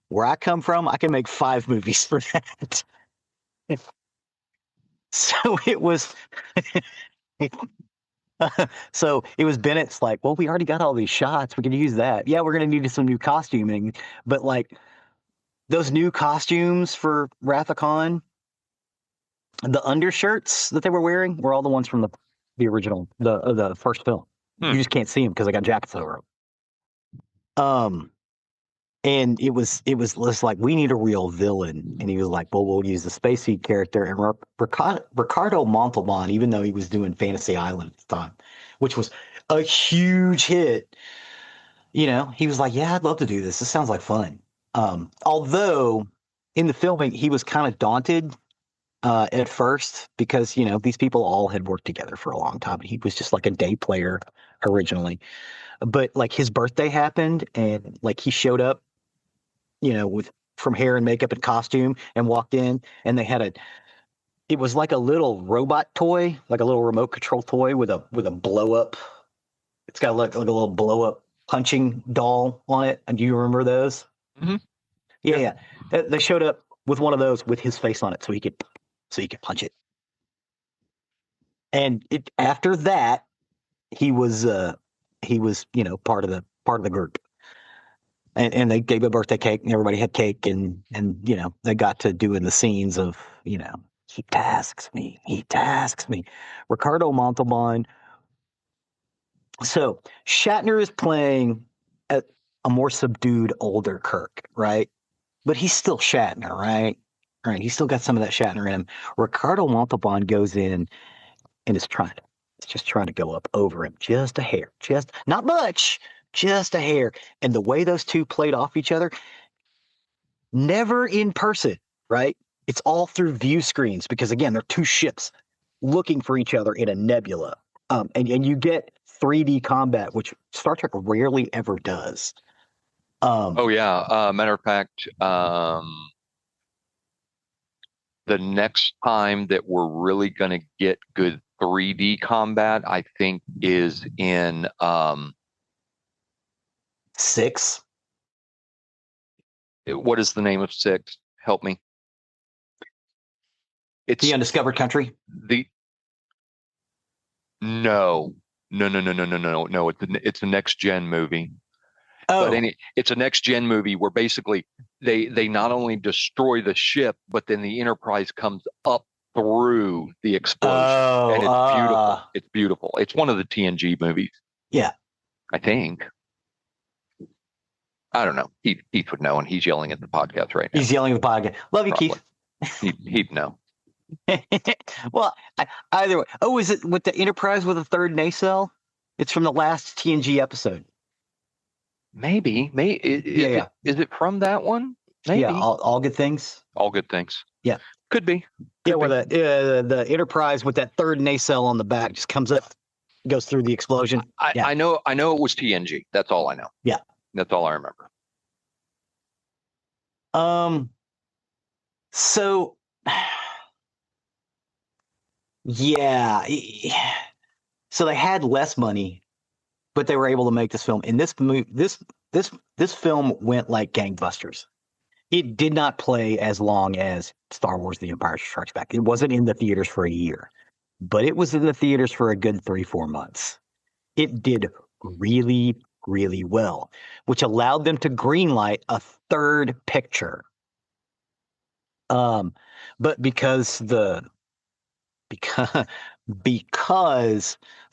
"Where I come from, I can make 5 movies for that." So it was so it was Bennett's like, well, we already got all these shots. We can use that. Yeah, we're going to need some new costuming. But like those new costumes for Wrath of Khan, the undershirts that they were wearing were all the ones from the original, the first film. You just can't see them because they got jackets over them. And it was just like, we need a real villain. And he was like, well, we'll use the Space Seed character. And Ricardo Montalban, even though he was doing Fantasy Island at the time, which was a huge hit, you know, he was like, yeah, I'd love to do this. This sounds like fun. Although in the filming, he was kind of daunted at first because, you know, these people all had worked together for a long time. He was just like a day player originally. But like his birthday happened and like he showed up, you know, from hair and makeup and costume and walked in and they had it was like a little robot toy, like a little remote control toy with a blow up. It's got like a little blow up punching doll on it. And do you remember those? Mm-hmm. Yeah. They showed up with one of those with his face on it so he could punch it. And after that, he was, you know, part of the group. And they gave a birthday cake and everybody had cake and, you know, they got to doing the scenes of, you know, he tasks me. Ricardo Montalban. So Shatner is playing a more subdued, older Kirk, right? But he's still Shatner, right? Right. He's still got some of that Shatner in him. Ricardo Montalban goes in and is just trying to go up over him just a hair, just not much. Just a hair. And the way those two played off each other, never in person, right? It's all through view screens because, again, they're two ships looking for each other in a nebula. And you get 3D combat, which Star Trek rarely ever does. Matter of fact, the next time that we're really going to get good 3D combat, I think, is in... 6. What is the name of 6? Help me. It's The Undiscovered Country. No. It's a next gen movie. Oh, but it's a next gen movie where basically they not only destroy the ship, but then the Enterprise comes up through the explosion, and it's beautiful. It's beautiful. It's one of the TNG movies. Yeah, I think. I don't know. Heath would know, and he's yelling at the podcast right now. He's yelling at the podcast. Love you, Probably. Keith. He'd know. Well, either way. Oh, is it with the Enterprise with a third nacelle? It's from the last TNG episode. Maybe. Is it from that one? Maybe. Yeah, all good things. All good things. Yeah, could be. Where the Enterprise with that third nacelle on the back just comes up, goes through the explosion. I know it was TNG. That's all I know. Yeah. That's all I remember. So, yeah. So they had less money, but they were able to make this film. And this film went like gangbusters. It did not play as long as Star Wars: The Empire Strikes Back. It wasn't in the theaters for a year, but it was in the theaters for a good 3-4 months. It did really, really well, which allowed them to greenlight a third picture. But because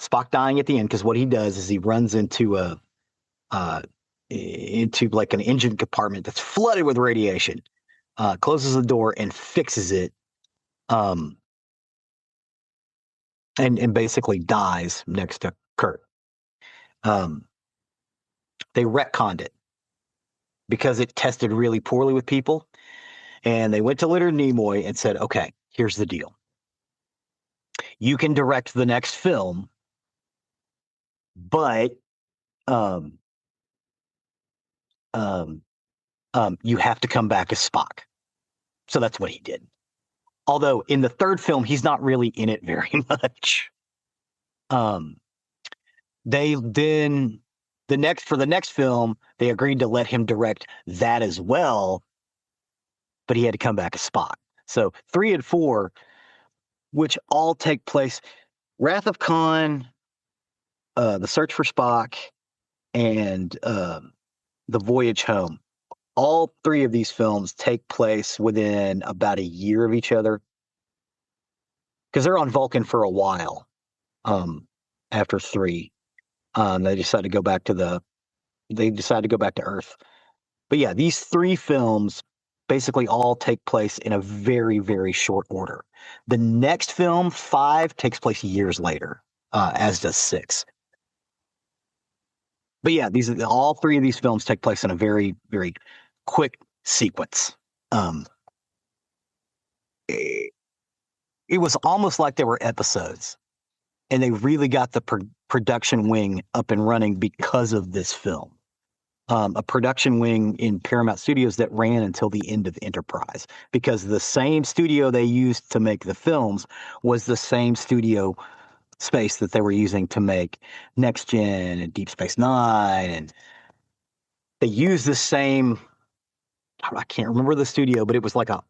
Spock dying at the end, because what he does is he runs into like an engine compartment that's flooded with radiation, closes the door and fixes it, and basically dies next to Kirk. They retconned it because it tested really poorly with people. And they went to Leonard Nimoy and said, okay, here's the deal. You can direct the next film, but you have to come back as Spock. So that's what he did. Although in the third film, he's not really in it very much. For the next film, they agreed to let him direct that as well, but he had to come back as Spock. So 3 and 4, which all take place. Wrath of Khan, The Search for Spock, and The Voyage Home. All three of these films take place within about a year of each other, because they're on Vulcan for a while. After 3, they decided to go back to Earth. But yeah, these 3 films basically all take place in a very, very short order. The next film, 5, takes place years later, as does 6. But yeah, all 3 of these films take place in a very, very quick sequence. It was almost like they were episodes, and they really got the production wing up and running because of this film. A production wing in Paramount Studios that ran until the end of Enterprise, because the same studio they used to make the films was the same studio space that they were using to make Next Gen and Deep Space Nine, and they used the same. I can't remember the studio, but it was like a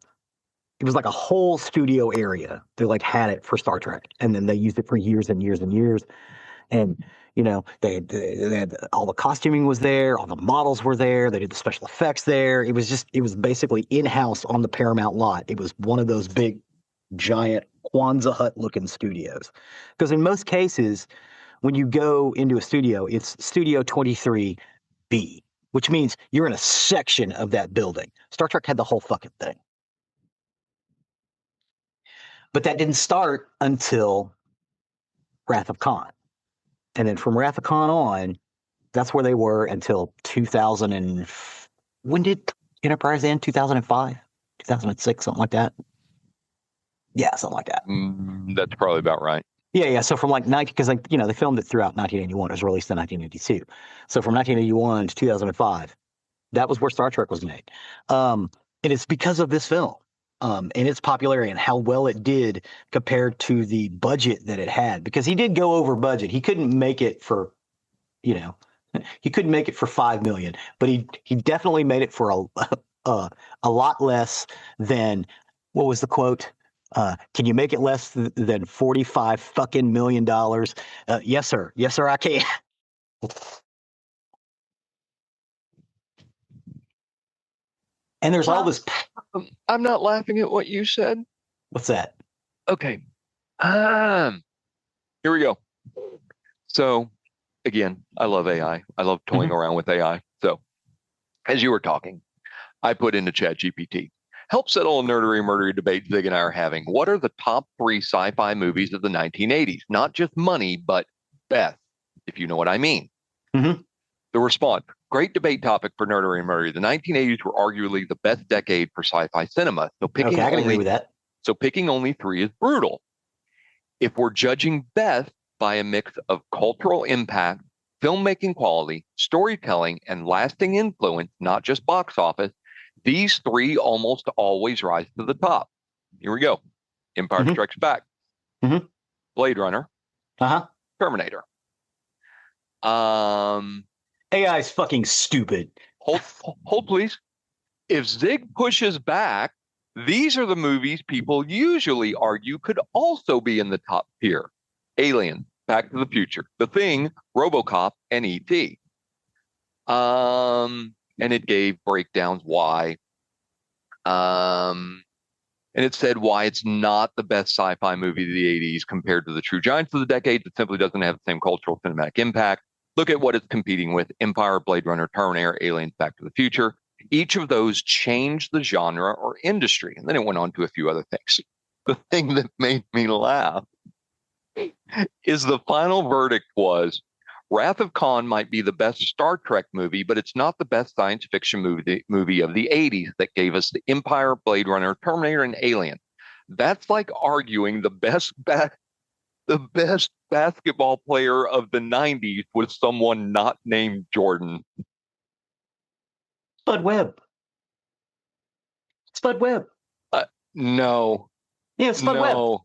whole studio area. They like had it for Star Trek, and then they used it for years and years and years. And they had all the costuming was there, all the models were there, they did the special effects there. It was basically in-house on the Paramount lot. It was one of those big, giant Kwanzaa hut-looking studios. Because in most cases, when you go into a studio, it's Studio 23B, which means you're in a section of that building. Star Trek had the whole fucking thing. But that didn't start until Wrath of Khan. And then from Wrath of Khan on, that's where they were until 2000 and... When did Enterprise end? 2005? 2006, something like that? Yeah, something like that. That's probably about right. Yeah. So from because they filmed it throughout 1981. It was released in 1982. So from 1981 to 2005, that was where Star Trek was made. And it's because of this film. And its popularity and how well it did compared to the budget that it had, because he did go over budget. He couldn't make it for, he couldn't make it for $5 million, but he definitely made it for a lot less than, what was the quote? Can you make it less than $45 fucking million? Yes, sir. Yes, sir, I can. And there's all this. I'm not laughing at what you said. What's that? Okay. Here we go. So, again, I love AI. I love toying around with AI. So, as you were talking, I put into ChatGPT, help settle a nerdery murdery debate Zig and I are having. What are the top 3 sci-fi movies of the 1980s? Not just money, but best, if you know what I mean. Mm-hmm. The response, great debate topic for Nerdery Murdery. The 1980s were arguably the best decade for sci-fi cinema. So I can agree with that. So picking only 3 is brutal. If we're judging best by a mix of cultural impact, filmmaking quality, storytelling, and lasting influence, not just box office, these 3 almost always rise to the top. Here we go. Empire Strikes Back. Blade Runner. Terminator. AI is fucking stupid. Hold, please. If Zig pushes back, these are the movies people usually argue could also be in the top tier. Alien, Back to the Future, The Thing, RoboCop, and E.T. And it gave breakdowns why. And it said why it's not the best sci-fi movie of the 80s compared to the true giants of the decade. It simply doesn't have the same cultural cinematic impact. Look at what it's competing with: Empire, Blade Runner, Terminator, Aliens, Back to the Future. Each of those changed the genre or industry. And then it went on to a few other things. The thing that made me laugh is the final verdict was Wrath of Khan might be the best Star Trek movie, but it's not the best science fiction movie of the 80s that gave us the Empire, Blade Runner, Terminator, and Alien. That's like arguing the best basketball player of the 90s was someone not named Jordan. Spud Webb. No. Yeah, Spud Webb.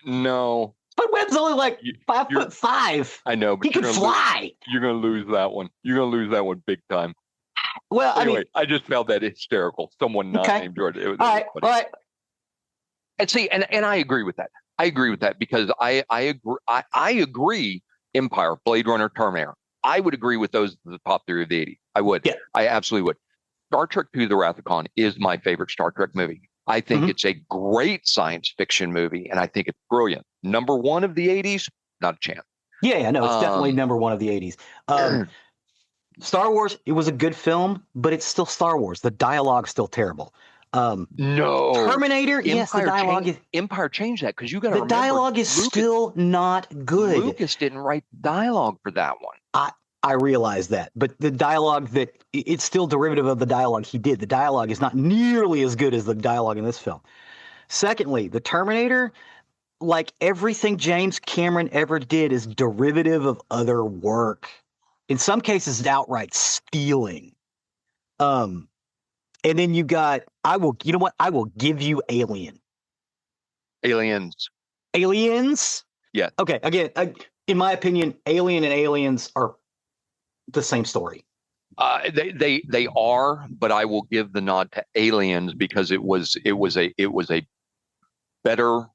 No. Spud Webb's only like 5'5". I know, but he can fly. You're going to lose that one. You're going to lose that one big time. Well, anyway, I just found that hysterical. Someone not named Jordan. All right. And see, and I agree with that. I agree with that because I agree. Empire, Blade Runner, Terminator. I would agree with those the top three of the 80s. I would. Yeah. I absolutely would. Star Trek II: The Wrath of Khan is my favorite Star Trek movie. I think it's a great science fiction movie, and I think it's brilliant. Number one of the 80s, not a chance. Yeah, no, it's definitely number one of the 80s. Star Wars, it was a good film, but it's still Star Wars. The dialogue's still terrible. No. Terminator, yes, the dialogue Empire changed that because you got to remember. The dialogue is still not good. Lucas didn't write dialogue for that one. I realize that, but the dialogue it's still derivative of the dialogue he did. The dialogue is not nearly as good as the dialogue in this film. Secondly, the Terminator, like everything James Cameron ever did, is derivative of other work. In some cases, outright stealing. And then you got, I will give you Alien. Aliens. Yeah. Okay. Again, in my opinion, Alien and Aliens are the same story. They are, but I will give the nod to Aliens because it was better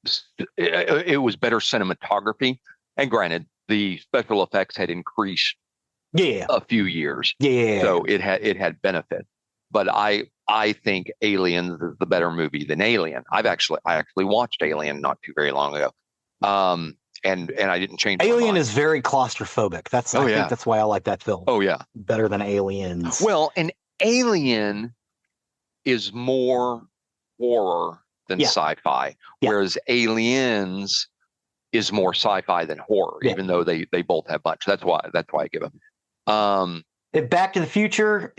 cinematography, and granted, the special effects had increased a few years. So it had benefit. But I think Aliens is the better movie than Alien. I actually watched Alien not too very long ago. And I didn't change. Alien is very claustrophobic. I think that's why I like that film. Oh yeah, better than Aliens. Well, an Alien is more horror than sci-fi, whereas Aliens is more sci-fi than horror, even though they both have much. That's why I give them. Back to the Future.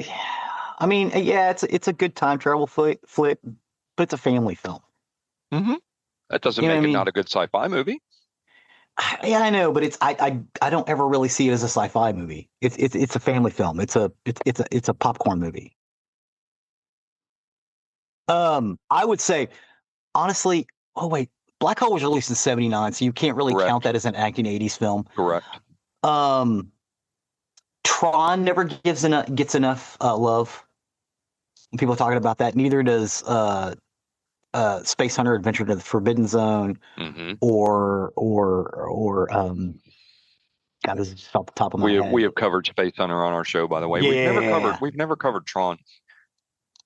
I mean, it's a good time travel flick, but it's a family film. Mm-hmm. That doesn't make it not a good sci-fi movie. Yeah, I know, but I don't ever really see it as a sci-fi movie. It's a family film. It's a popcorn movie. I would say, honestly, Black Hole was released in '79, so you can't really count that as an 1980s film. Correct. Tron never gets enough love. People are talking about that. Neither does Space Hunter: Adventure to the Forbidden Zone, or God, this is just off the top of my head. We have covered Space Hunter on our show, by the way. Yeah. We've never covered Tron.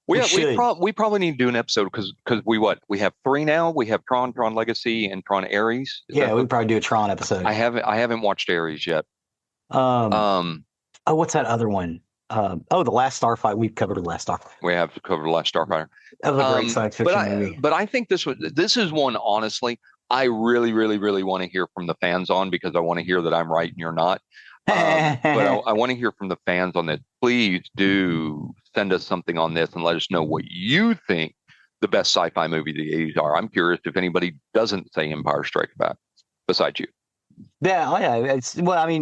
We probably need to do an episode because we have three now. We have Tron Legacy, and Tron Ares. We'd probably do a Tron episode. I haven't watched Ares yet. What's that other one? The Last Starfighter. We've covered The Last Starfighter. We have covered The Last Starfighter. That was a great science fiction movie. But I think this is one, honestly, I really, really, really want to hear from the fans on, because I want to hear that I'm right and you're not. But I want to hear from the fans on this. Please do send us something on this and let us know what you think the best sci-fi movie of the 80s are. I'm curious if anybody doesn't say Empire Strikes Back besides you. Yeah.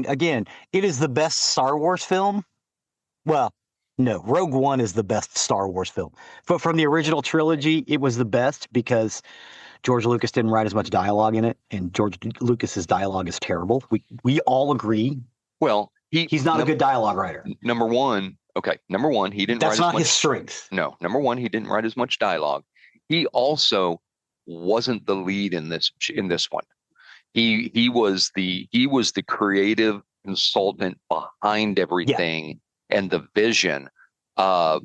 Again, it is the best Star Wars film. Well, no, Rogue One is the best Star Wars film. But from the original trilogy, it was the best because George Lucas didn't write as much dialogue in it, and George Lucas's dialogue is terrible. We all agree. Well, he's not a good dialogue writer. Number one, he didn't. That's not his strength. No, number one, he didn't write as much dialogue. He also wasn't the lead in this one. He was the creative consultant behind everything, and the vision of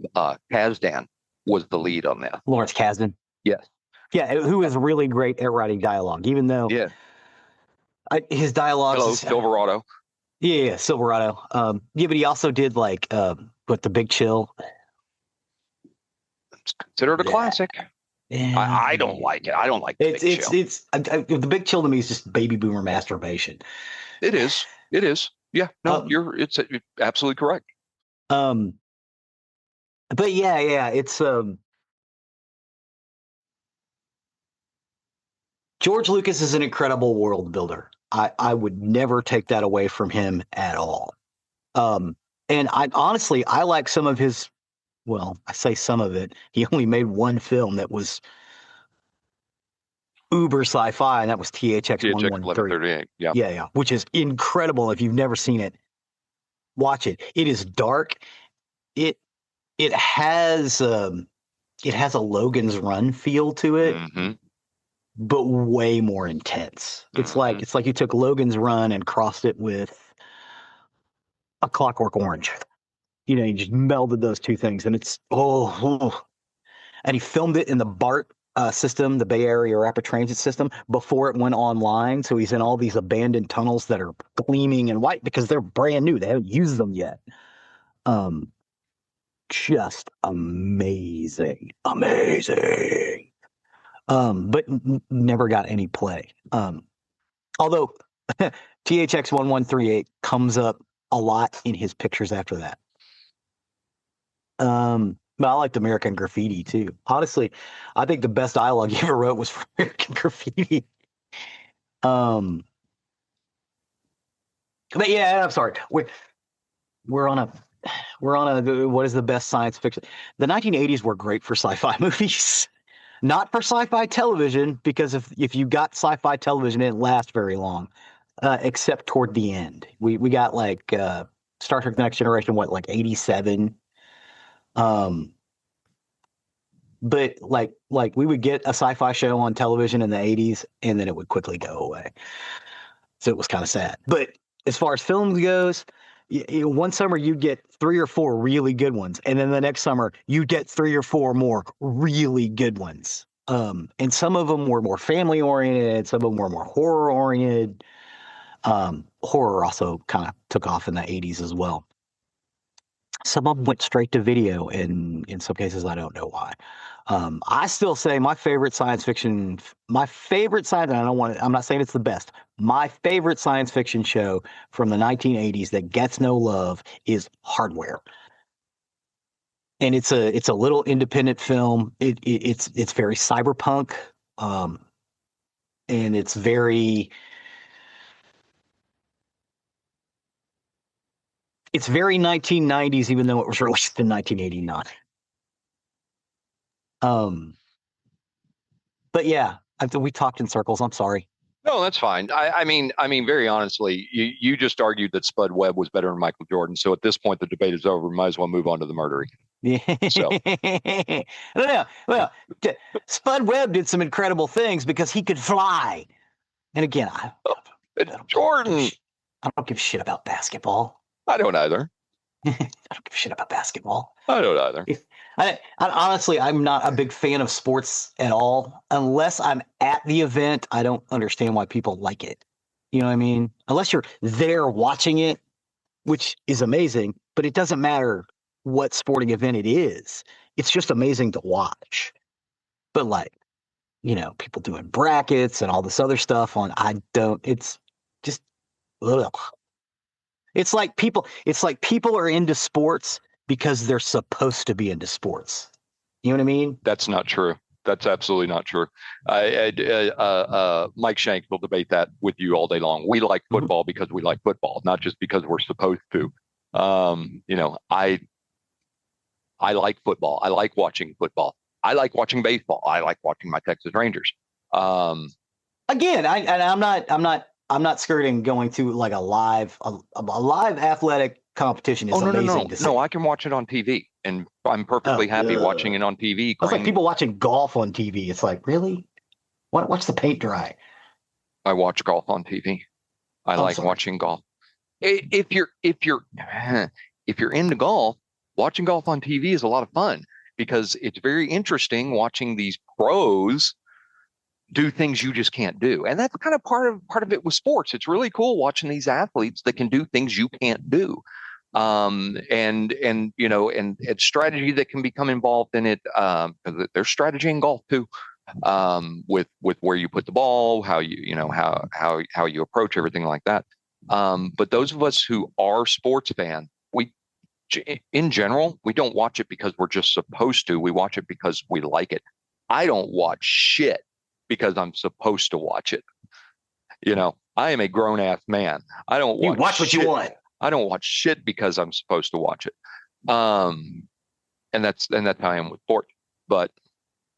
Kasdan was the lead on that. Lawrence Kasdan. Yes. Yeah, who is really great at writing dialogue, even though his dialogue. Hello, Silverado. Yeah, Silverado. But he also did The Big Chill. It's considered a classic. Yeah. I don't like it. I don't like The Big Chill. The Big Chill to me is just baby boomer masturbation. It is. Yeah. No, it's absolutely correct. But it's George Lucas is an incredible world builder. I would never take that away from him at all. And I honestly like some of his. Well, I say some of it. He only made one film that was uber sci-fi, and that was THX 1138. Yeah, which is incredible. If you've never seen it, watch it. It is dark. It has a Logan's Run feel to it, but way more intense. It's like you took Logan's Run and crossed it with A Clockwork Orange. You just melded those two things, and it's and he filmed it in the BART system, the Bay Area Rapid Transit system, before it went online. So he's in all these abandoned tunnels that are gleaming and white because they're brand new. They haven't used them yet. Just amazing. But never got any play. Although THX 1138 comes up a lot in his pictures after that. But I liked American Graffiti too. Honestly, I think the best dialogue he ever wrote was for American Graffiti. But yeah, I'm sorry. We're on a what is the best science fiction? The 1980s were great for sci-fi movies. Not for sci-fi television, because if you got sci-fi television, it didn't last very long, except toward the end. We got like Star Trek: The Next Generation, like 87. But like we would get a sci-fi show on television in the 80s, and then it would quickly go away. So it was kind of sad. But as far as films goes, one summer you'd get 3 or 4 really good ones, and then the next summer you get 3 or 4 more really good ones. And some of them were more family oriented, some of them were more horror oriented. Horror also kind of took off in the 80s as well. Some of them went straight to video, and in some cases I don't know why. I still say my favorite science, and I'm not saying it's the best. My favorite science fiction show from the 1980s that gets no love is Hardware. And it's a little independent film. It's very cyberpunk, and it's very 1990s, even though it was released in 1989. But yeah, we talked in circles. I'm sorry. No, that's fine. I mean, very honestly, you just argued that Spud Webb was better than Michael Jordan. So at this point, the debate is over. We might as well move on to the murdery. Yeah. So. No. Well, Spud Webb did some incredible things because he could fly. And again, Jordan. I don't give a shit about basketball. I don't either. I don't give a shit about basketball. I don't either. I honestly, I'm not a big fan of sports at all. Unless I'm at the event, I don't understand why people like it. You know what I mean? Unless you're there watching it, which is amazing, but it doesn't matter what sporting event it is. It's just amazing to watch. But people doing brackets and all this other stuff it's just, ugh. It's like people are into sports because they're supposed to be into sports. You know what I mean? That's not true. That's absolutely not true. Mike Shanks will debate that with you all day long. We like football because we like football, not just because we're supposed to. I like football. I like watching football. I like watching baseball. I like watching my Texas Rangers. Again, I'm not skirting going to like a live athletic competition is amazing to see. No, I can watch it on TV, and I'm perfectly happy watching it on TV. It's like people watching golf on TV. It's like, really? Watch the paint dry. I watch golf on TV. I like watching golf. If you're into golf, watching golf on TV is a lot of fun because it's very interesting watching these pros do things you just can't do. And that's kind of part of it with sports. It's really cool watching these athletes that can do things you can't do. And strategy that can become involved in it. There's strategy in golf too. With where you put the ball, how you approach everything like that. But those of us who are sports fans, in general, we don't watch it because we're just supposed to. We watch it because we like it. I don't watch shit because I'm supposed to watch it. I am a grown ass man. I don't watch what you want. I don't watch shit because I'm supposed to watch it. And that's how I am with sport. But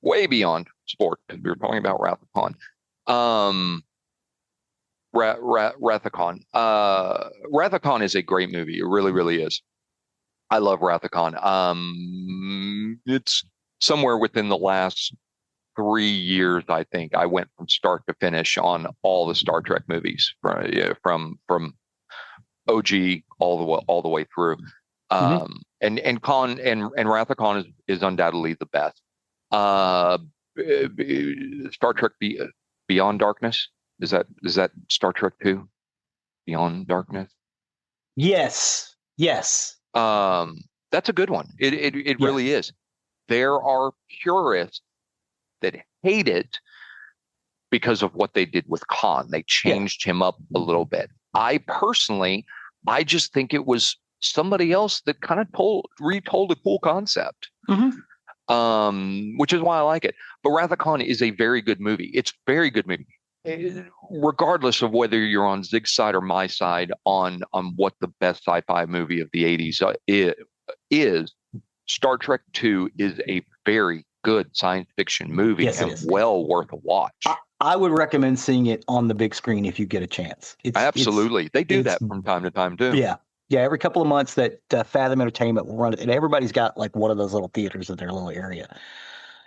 way beyond sport, because we were talking about Wrath of Khan. Wrath of Khan. Wrath of Khan is a great movie. It really, really is. I love Wrath of Khan. It's somewhere within the last 3 years, I think, I went from start to finish on all the Star Trek movies from OG all the way through. And Khan and Wrath of Khan is undoubtedly the best. Star Trek Beyond Darkness, is that Star Trek 2? Beyond Darkness? Yes. That's a good one. It really is. There are purists that hate it because of what they did with Khan. They changed him up a little bit. I just think it was somebody else that kind of retold a cool concept, which is why I like it. But Wrath of Khan is a very good movie. It's a very good movie, regardless of whether you're on Zig's side or my side on what the best sci-fi movie of the 80s is. Star Trek II is a very good science fiction movie and well worth a watch. I would recommend seeing it on the big screen if you get a chance. Absolutely. They do that from time to time too. Yeah. Every couple of months that Fathom Entertainment will run it, and everybody's got like one of those little theaters in their little area.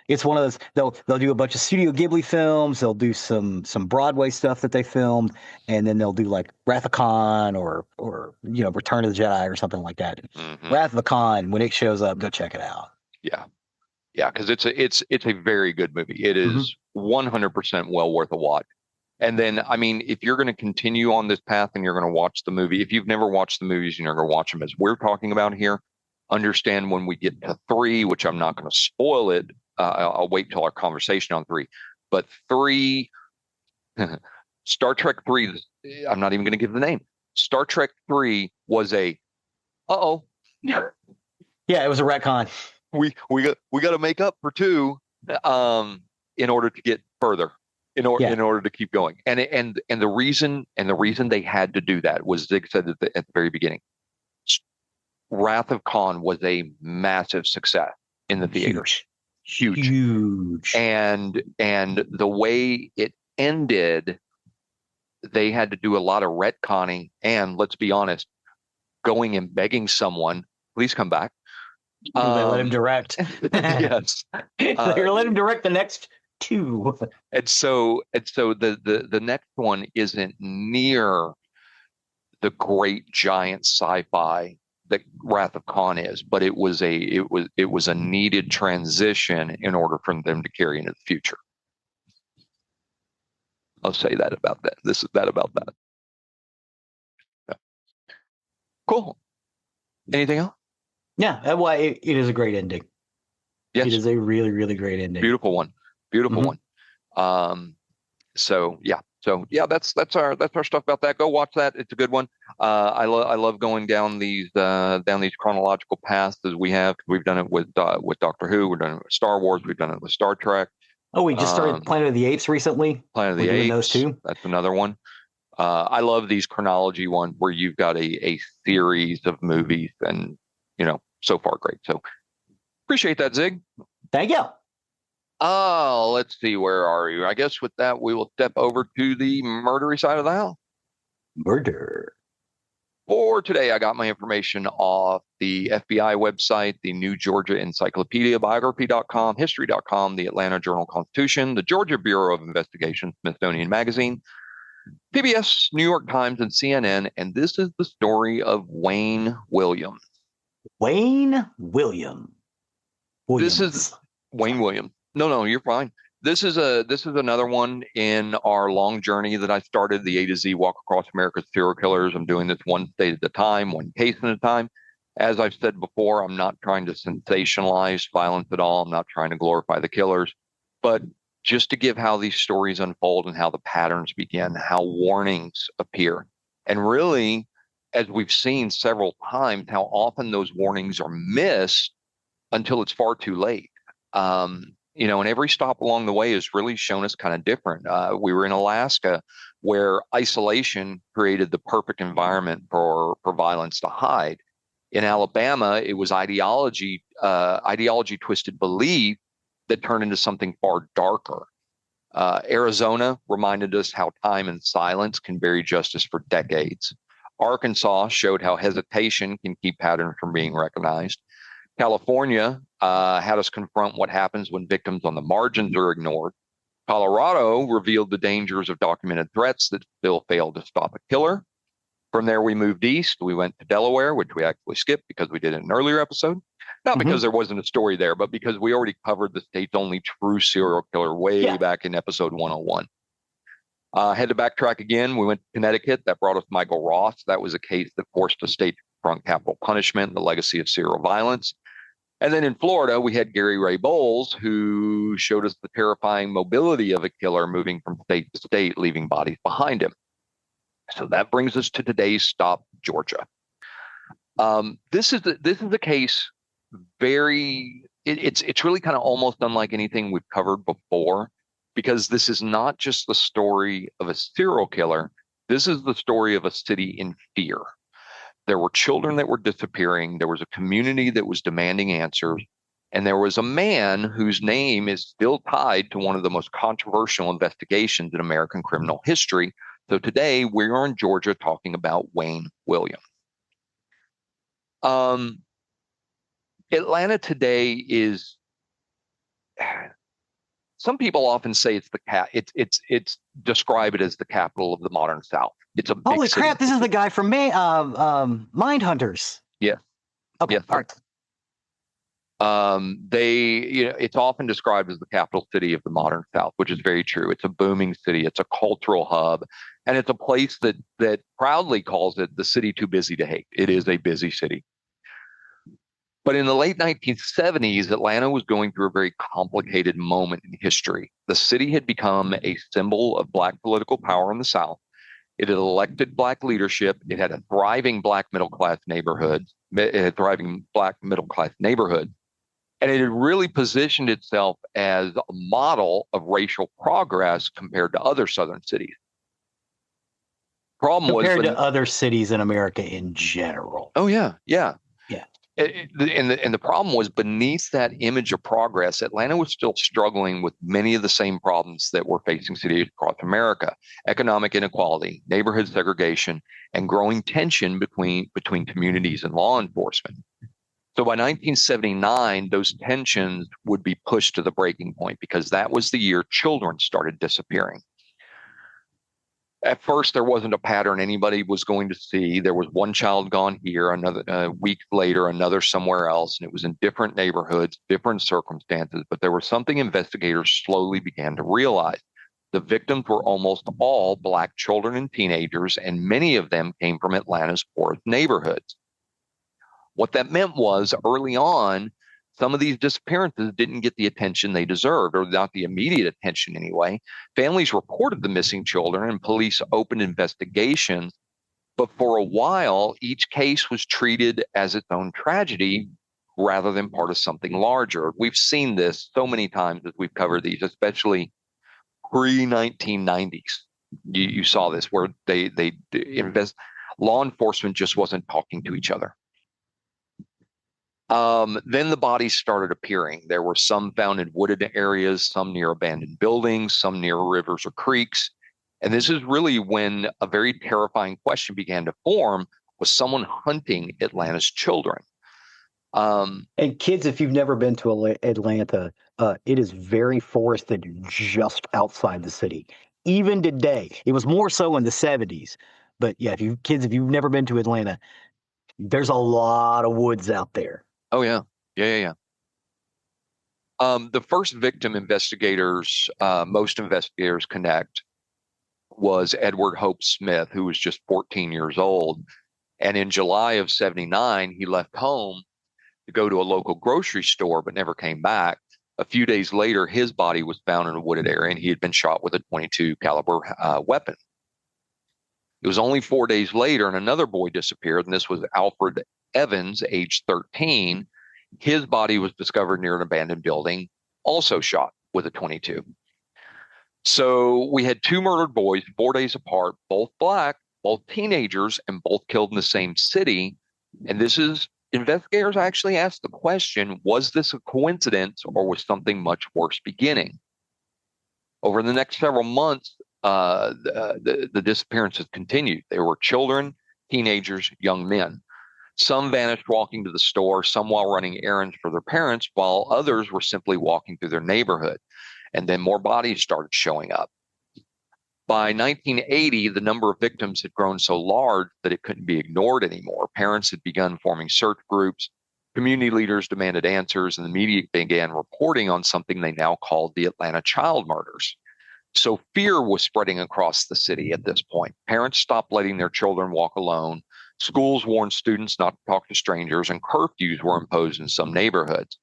It's one of those. They'll do a bunch of Studio Ghibli films. They'll do some Broadway stuff that they filmed, and then they'll do like Wrath of Khan or Return of the Jedi or something like that. Wrath of the Khan, when it shows up, go check it out. Yeah, because it's a very good movie. It is 100% well worth a watch. And then, I mean, if you're going to continue on this path and you're going to watch the movie, if you've never watched the movies and you're going to watch them as we're talking about here, understand when we get to 3, which I'm not going to spoil it. I'll wait till our conversation on 3. But 3, Star Trek 3, I'm not even going to give the name. Star Trek 3 was a, yeah, it was a retcon. We got to make up for 2 in order to get further. In order to keep going, and the reason they had to do that was Zig said at the very beginning. Wrath of Khan was a massive success in the theaters, huge, and the way it ended, they had to do a lot of retconning, and let's be honest, going and begging someone, please come back. They let him direct. Yes, they let him direct the next 2. And so the next one isn't near the great giant sci-fi that Wrath of Khan is, but it was a needed transition in order for them to carry into the future. I'll say that about that. This is that about that. Yeah. Cool. Anything else? Yeah, that's why it is a great ending. Yes. It is a really, really great ending. Beautiful one. So that's our stuff about that. Go watch that. It's a good one. I love going down these chronological paths as we have. We've done it with Doctor Who. We've done it with Star Wars. We've done it with Star Trek. Oh, we just started Planet of the Apes recently. Planet of the Apes. Those 2. That's another one. I love these chronology ones where you've got a series of movies, and so far great. So appreciate that, Zig. Thank you. Oh, let's see. Where are you? I guess with that, we will step over to the murdery side of the house. Murder. For today, I got my information off the FBI website, the New Georgia Encyclopedia, biography.com, history.com, the Atlanta Journal-Constitution, the Georgia Bureau of Investigation, Smithsonian Magazine, PBS, New York Times, and CNN. And this is the story of Wayne Williams. Wayne Williams. This is Wayne Williams. No, you're fine. This is another one in our long journey that I started, the A to Z Walk Across America's Serial Killers. I'm doing this one state at a time, one case at a time. As I've said before, I'm not trying to sensationalize violence at all. I'm not trying to glorify the killers, but just to give how these stories unfold and how the patterns begin, how warnings appear. And really, as we've seen several times, how often those warnings are missed until it's far too late. And every stop along the way has really shown us kind of different. We were in Alaska, where isolation created the perfect environment for violence to hide. In Alabama, it was ideology twisted belief that turned into something far darker. Arizona reminded us how time and silence can bury justice for decades. Arkansas showed how hesitation can keep patterns from being recognized. California had us confront what happens when victims on the margins are ignored. Colorado revealed the dangers of documented threats that still fail to stop a killer. From there, we moved east. We went to Delaware, which we actually skipped because we did it in an earlier episode. Not because there wasn't a story there, but because we already covered the state's only true serial killer way back in episode 101. Had to backtrack again. We went to Connecticut. That brought us Michael Ross. That was a case that forced the state to confront capital punishment, the legacy of serial violence. And then in Florida, we had Gary Ray Bowles, who showed us the terrifying mobility of a killer moving from state to state, leaving bodies behind him. So that brings us to today's stop, Georgia. This is a case it's really kind of almost unlike anything we've covered before, because this is not just the story of a serial killer. This is the story of a city in fear. There were children that were disappearing. There was a community that was demanding answers. And there was a man whose name is still tied to one of the most controversial investigations in American criminal history. So today we're in Georgia talking about Wayne Williams. Atlanta today is, some people often say it's describe it as the capital of the modern South. It's a big holy city. Crap! This is the guy from Mindhunters. Yeah. Okay. Yeah. All right. It's often described as the capital city of the modern South, which is very true. It's a booming city. It's a cultural hub, and it's a place that proudly calls it the city too busy to hate. It is a busy city. But in the late 1970s, Atlanta was going through a very complicated moment in history. The city had become a symbol of Black political power in the South. It had elected Black leadership. It had a thriving Black middle-class neighborhood. And it had really positioned itself as a model of racial progress compared to other Southern cities. Compared to other cities in America in general. Oh, yeah. Yeah. Yeah. And the problem was, beneath that image of progress, Atlanta was still struggling with many of the same problems that were facing cities across America: economic inequality, neighborhood segregation, and growing tension between communities and law enforcement. So by 1979, those tensions would be pushed to the breaking point, because that was the year children started disappearing. At first, there wasn't a pattern anybody was going to see. There was one child gone here, another week later, another somewhere else, and it was in different neighborhoods, different circumstances. But there was something investigators slowly began to realize. The victims were almost all Black children and teenagers, and many of them came from Atlanta's poorest neighborhoods. What that meant was, early on, some of these disappearances didn't get the attention they deserved, or not the immediate attention anyway. Families reported the missing children and police opened investigations. But for a while, each case was treated as its own tragedy rather than part of something larger. We've seen this so many times as we've covered these, especially pre-1990s. You saw this where law enforcement just wasn't talking to each other. Then the bodies started appearing. There were some found in wooded areas, some near abandoned buildings, some near rivers or creeks. And this is really when a very terrifying question began to form: was someone hunting Atlanta's children? And kids, if you've never been to Atlanta, it is very forested just outside the city. Even today, it was more so in the 70s. But yeah, if you've never been to Atlanta, there's a lot of woods out there. Oh, yeah. Yeah. The first victim most investigators connect, was Edward Hope Smith, who was just 14 years old. And in July of 79, he left home to go to a local grocery store, but never came back. A few days later, his body was found in a wooded area, and he had been shot with a .22 caliber weapon. It was only 4 days later, and another boy disappeared, and this was Alfred Evans, age 13. His body was discovered near an abandoned building, also shot with a .22. So we had two murdered boys 4 days apart, both Black, both teenagers, and both killed in the same city. And investigators actually asked the question: was this a coincidence, or was something much worse beginning? Over the next several months, the disappearances continued. There were children, teenagers, young men. Some vanished walking to the store, some while running errands for their parents, while others were simply walking through their neighborhood. And then more bodies started showing up. By 1980, the number of victims had grown so large that it couldn't be ignored anymore. Parents had begun forming search groups, community leaders demanded answers, and the media began reporting on something they now called the Atlanta child murders. So fear was spreading across the city at this point. Parents stopped letting their children walk alone. Schools warned students not to talk to strangers, and curfews were imposed in some neighborhoods.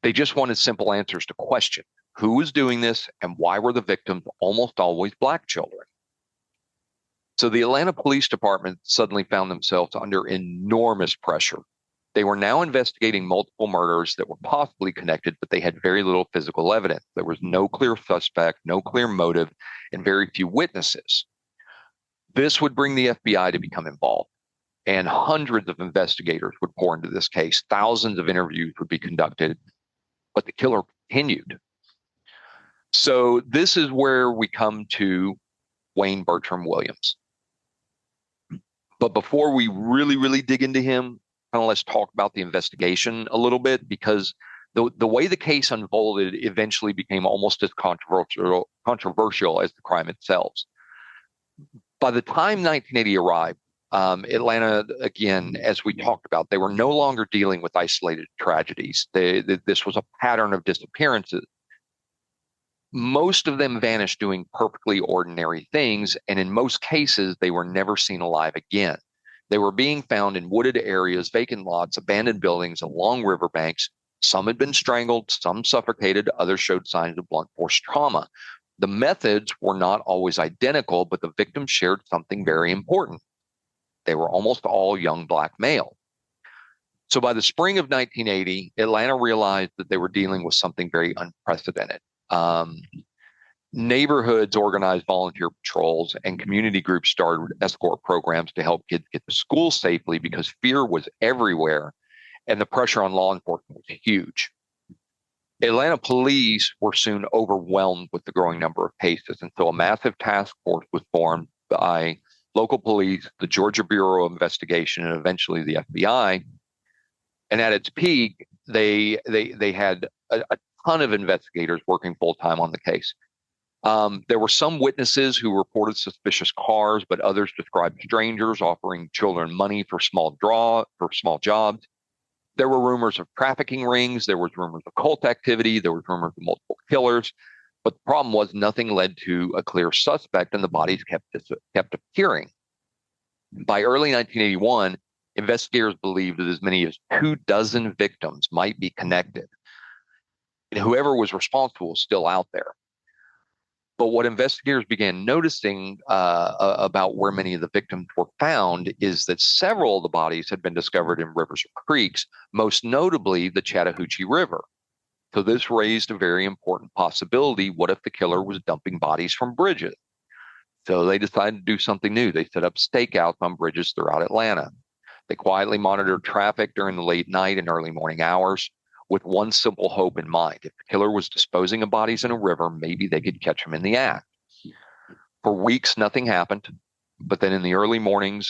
They just wanted simple answers to questions. Who was doing this, and why were the victims almost always Black children? So the Atlanta Police Department suddenly found themselves under enormous pressure. They were now investigating multiple murders that were possibly connected, but they had very little physical evidence. There was no clear suspect, no clear motive, and very few witnesses. This would bring the FBI to become involved, and hundreds of investigators would pour into this case. Thousands of interviews would be conducted, but the killer continued. So this is where we come to Wayne Bertram Williams. But before we really dig into him, let's talk about the investigation a little bit, because the way the case unfolded eventually became almost as controversial as the crime itself. By the time 1980 arrived, Atlanta, again, as we talked about, they were no longer dealing with isolated tragedies. This was a pattern of disappearances. Most of them vanished doing perfectly ordinary things, and in most cases, they were never seen alive again. They were being found in wooded areas, vacant lots, abandoned buildings, along riverbanks. Some had been strangled, some suffocated, others showed signs of blunt force trauma. The methods were not always identical, but the victims shared something very important. They were almost all young Black male. So by the spring of 1980, Atlanta realized that they were dealing with something very unprecedented. Neighborhoods organized volunteer patrols, and community groups started escort programs to help kids get to school safely, because fear was everywhere and the pressure on law enforcement was huge. Atlanta police were soon overwhelmed with the growing number of cases, and so a massive task force was formed by local police, the Georgia Bureau of Investigation, and eventually the FBI. And at its peak, they had a ton of investigators working full-time on the case. There were some witnesses who reported suspicious cars, but others described strangers offering children money for small jobs. There were rumors of trafficking rings. There was rumors of cult activity. There was rumors of multiple killers. But the problem was nothing led to a clear suspect, and the bodies kept appearing. By early 1981, investigators believed that as many as 24 victims might be connected. And whoever was responsible was still out there. But what investigators began noticing about where many of the victims were found is that several of the bodies had been discovered in rivers or creeks, most notably the Chattahoochee River. So this raised a very important possibility. What if the killer was dumping bodies from bridges? So they decided to do something new. They set up stakeouts on bridges throughout Atlanta. They quietly monitored traffic during the late night and early morning hours, with one simple hope in mind. If the killer was disposing of bodies in a river, maybe they could catch him in the act. For weeks, nothing happened. But then in the early morning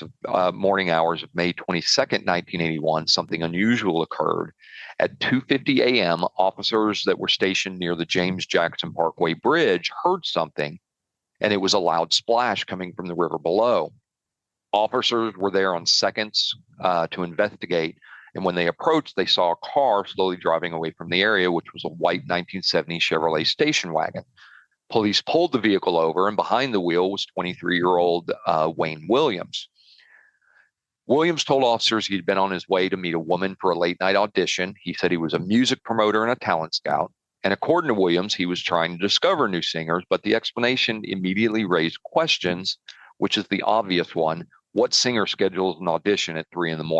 hours of May 22nd, 1981, something unusual occurred. At 2:50 a.m., officers that were stationed near the James Jackson Parkway Bridge heard something, and it was a loud splash coming from the river below. Officers were there on seconds to investigate. And when they approached, they saw a car slowly driving away from the area, which was a white 1970 Chevrolet station wagon. Police pulled the vehicle over, and behind the wheel was 23-year-old Wayne Williams. Williams told officers he'd been on his way to meet a woman for a late-night audition. He said he was a music promoter and a talent scout. And according to Williams, he was trying to discover new singers, but the explanation immediately raised questions, which is the obvious one. What singer schedules an audition at 3 a.m?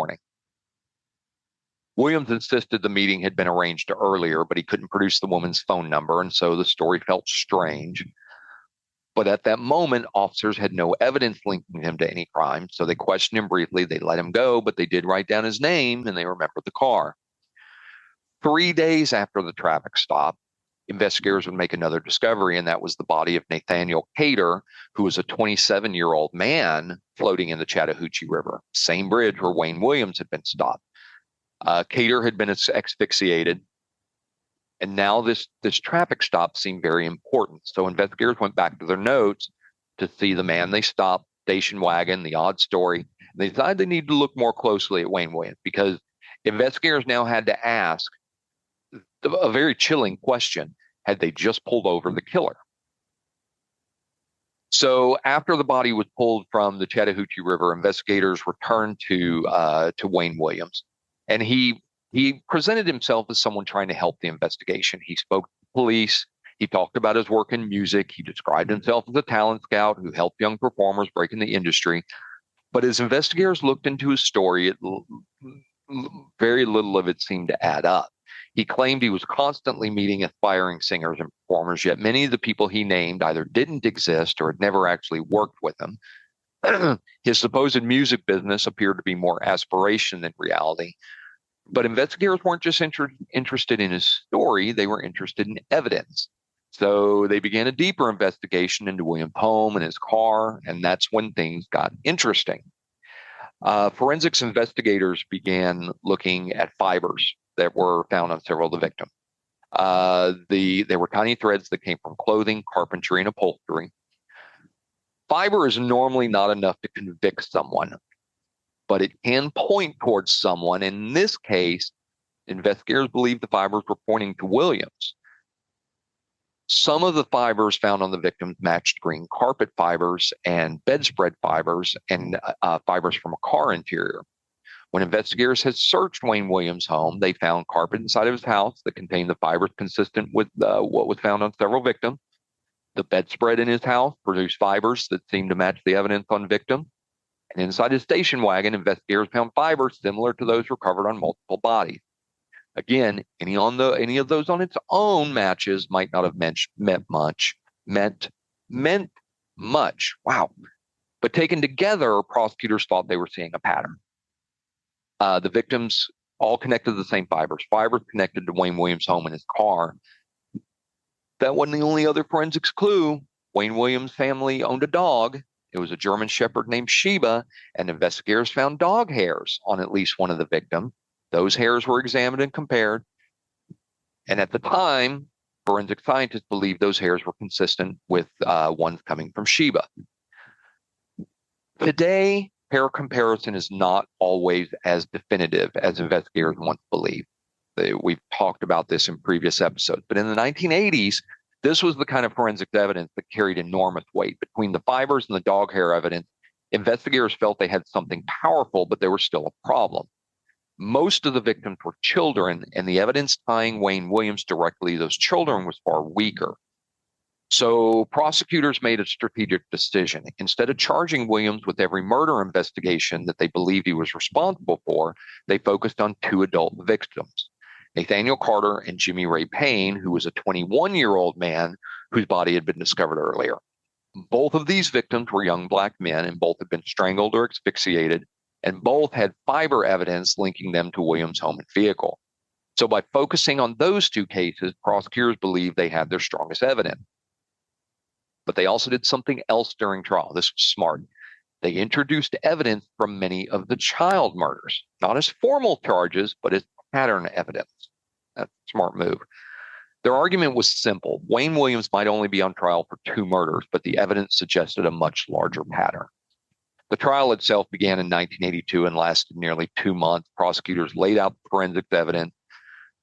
Williams insisted the meeting had been arranged earlier, but he couldn't produce the woman's phone number, and so the story felt strange. But at that moment, officers had no evidence linking him to any crime, so they questioned him briefly. They let him go, but they did write down his name, and they remembered the car. 3 days after the traffic stop, investigators would make another discovery, and that was the body of Nathaniel Cater, who was a 27-year-old man floating in the Chattahoochee River, same bridge where Wayne Williams had been stopped. Cater had been asphyxiated, and now this traffic stop seemed very important. So investigators went back to their notes to see the man they stopped, station wagon, the odd story. And they decided they needed to look more closely at Wayne Williams, because investigators now had to ask a very chilling question: had they just pulled over the killer? So after the body was pulled from the Chattahoochee River, investigators returned to Wayne Williams, and he presented himself as someone trying to help the investigation. He spoke to the police. He talked about his work in music. He described himself as a talent scout who helped young performers break in the industry. But as investigators looked into his story, very little of it seemed to add up. He claimed he was constantly meeting aspiring singers and performers, yet many of the people he named either didn't exist or had never actually worked with him. His supposed music business appeared to be more aspiration than reality. But investigators weren't just interested in his story, they were interested in evidence. So they began a deeper investigation into William's home and his car, and that's when things got interesting. Forensics investigators began looking at fibers that were found on several of the victims. There were tiny threads that came from clothing, carpentry, and upholstery. Fiber is normally not enough to convict someone, but it can point towards someone. In this case, investigators believe the fibers were pointing to Williams. Some of the fibers found on the victims matched green carpet fibers and bedspread fibers and fibers from a car interior. When investigators had searched Wayne Williams' home, they found carpet inside of his house that contained the fibers consistent with what was found on several victims. The bedspread in his house produced fibers that seemed to match the evidence on victims. And inside his station wagon, investigators found fibers similar to those recovered on multiple bodies. Again, any of those on its own matches might not have meant much. Wow. But taken together, prosecutors thought they were seeing a pattern. The victims all connected to the same fibers connected to Wayne Williams' home and his car. That wasn't the only other forensics clue. Wayne Williams' family owned a dog. It was a German Shepherd named Sheba, and investigators found dog hairs on at least one of the victims. Those hairs were examined and compared. And at the time, forensic scientists believed those hairs were consistent with ones coming from Sheba. Today, hair comparison is not always as definitive as investigators once believed. We've talked about this in previous episodes. But in the 1980s, this was the kind of forensic evidence that carried enormous weight. Between the fibers and the dog hair evidence, investigators felt they had something powerful, but there was still a problem. Most of the victims were children, and the evidence tying Wayne Williams directly to those children was far weaker. So prosecutors made a strategic decision. Instead of charging Williams with every murder investigation that they believed he was responsible for, they focused on two adult victims, Nathaniel Carter and Jimmy Ray Payne, who was a 21-year-old man whose body had been discovered earlier. Both of these victims were young black men, and both had been strangled or asphyxiated, and both had fiber evidence linking them to Williams' home and vehicle. So by focusing on those two cases, prosecutors believed they had their strongest evidence. But they also did something else during trial. This was smart. They introduced evidence from many of the child murders, not as formal charges, but as pattern evidence. That's a smart move. Their argument was simple. Wayne Williams might only be on trial for 2 murders, but the evidence suggested a much larger pattern. The trial itself began in 1982 and lasted nearly 2 months. Prosecutors laid out the forensic evidence,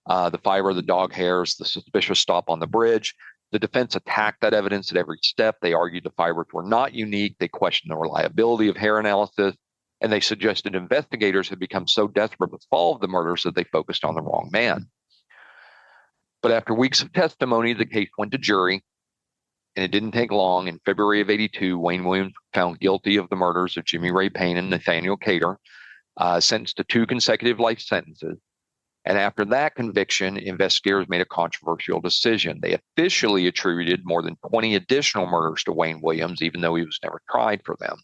the fiber, the dog hairs, the suspicious stop on the bridge. The defense attacked that evidence at every step. They argued the fibers were not unique. They questioned the reliability of hair analysis, and they suggested investigators had become so desperate to solve the murders that they focused on the wrong man. But after weeks of testimony, the case went to jury, and it didn't take long. In February of 82, Wayne Williams was found guilty of the murders of Jimmy Ray Payne and Nathaniel Cater, sentenced to 2 consecutive life sentences. And after that conviction, investigators made a controversial decision. They officially attributed more than 20 additional murders to Wayne Williams, even though he was never tried for them.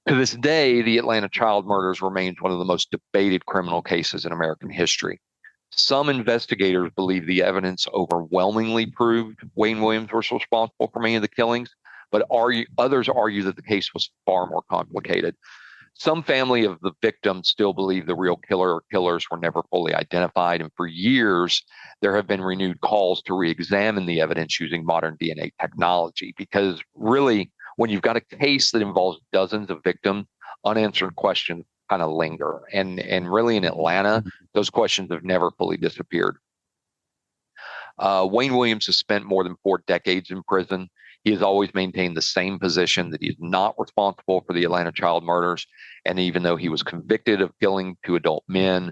To this day, the Atlanta child murders remains one of the most debated criminal cases in American history. Some investigators believe the evidence overwhelmingly proved Wayne Williams was responsible for many of the killings, but others argue that the case was far more complicated. Some family of the victims still believe the real killer or killers were never fully identified, and for years there have been renewed calls to re-examine the evidence using modern DNA technology, because really, when you've got a case that involves dozens of victims, unanswered questions kind of linger. And really in Atlanta, those questions have never fully disappeared. Wayne Williams has spent more than 4 decades in prison. He has always maintained the same position, that he is not responsible for the Atlanta child murders. And even though he was convicted of killing 2 adult men,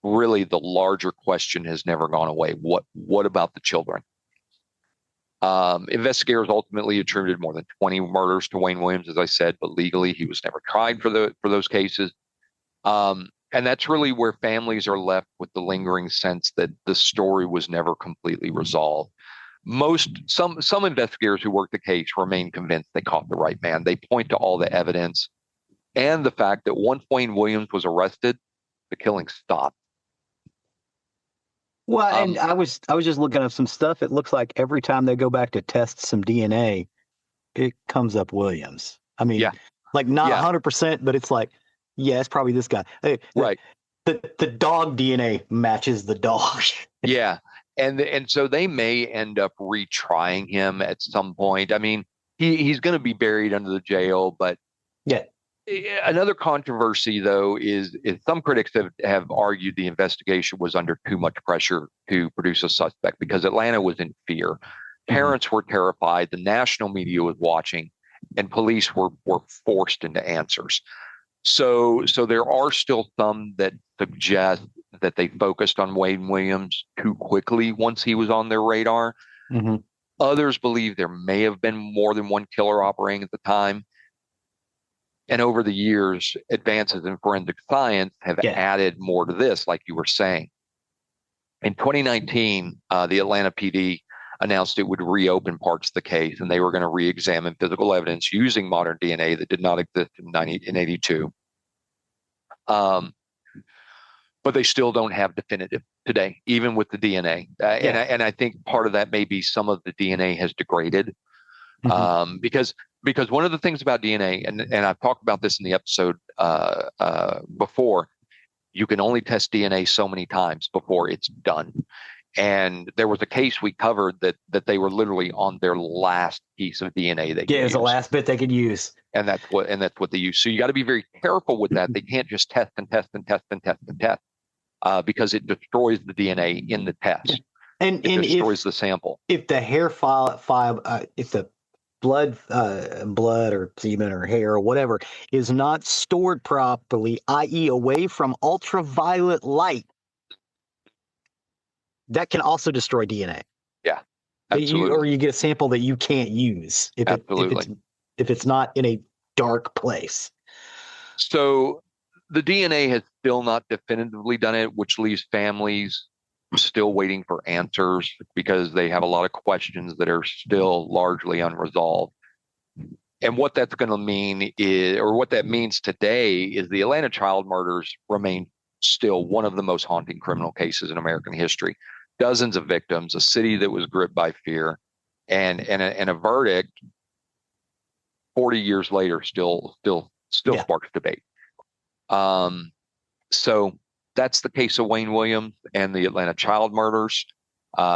really the larger question has never gone away. What about the children? Investigators ultimately attributed more than 20 murders to Wayne Williams, as I said, but legally he was never tried for those cases. And that's really where families are left with the lingering sense that the story was never completely resolved. Some investigators who worked the case remain convinced they caught the right man. They point to all the evidence and the fact that once Wayne Williams was arrested, the killing stopped. Well, and I was just looking up some stuff. It looks like every time they go back to test some DNA, it comes up Williams. I mean, like not 100%, but it's like, yeah, it's probably this guy. Hey, right. The dog DNA matches the dog. Yeah. And so they may end up retrying him at some point. I mean, he's going to be buried under the jail, but yeah. Another controversy, though, is some critics have argued the investigation was under too much pressure to produce a suspect, because Atlanta was in fear. Parents were terrified. The national media was watching, and police were forced into answers. So there are still some that suggest that they focused on Wayne Williams too quickly once he was on their radar. Others believe there may have been more than one killer operating at the time. And over the years, advances in forensic science have added more to this, like you were saying. In 2019, the Atlanta PD announced it would reopen parts of the case, and they were going to re-examine physical evidence using modern DNA that did not exist in 1982. But they still don't have definitive today, even with the DNA. And I think part of that may be some of the DNA has degraded. Because one of the things about DNA, and I've talked about this in the episode before, you can only test DNA so many times before it's done. And there was a case we covered that they were literally on their last piece of DNA they could use. It's the last bit they could use. And that's what they use. So you got to be very careful with that. They can't just test and test and test and test and test, because it destroys the DNA in the test. And it destroys the sample. If the hair if the blood or semen or hair or whatever is not stored properly, i.e. away from ultraviolet light, that can also destroy DNA. Yeah, absolutely. Or you get a sample that you can't use if it's not in a dark place. So the DNA has still not definitively done it, which leaves families still waiting for answers, because they have a lot of questions that are still largely unresolved. And what that's going to mean is, or what that means today, is the Atlanta child murders remain still one of the most haunting criminal cases in American history. Dozens of victims, a city that was gripped by fear, and a verdict 40 years later still sparks debate. So that's the case of Wayne Williams and the Atlanta child murders.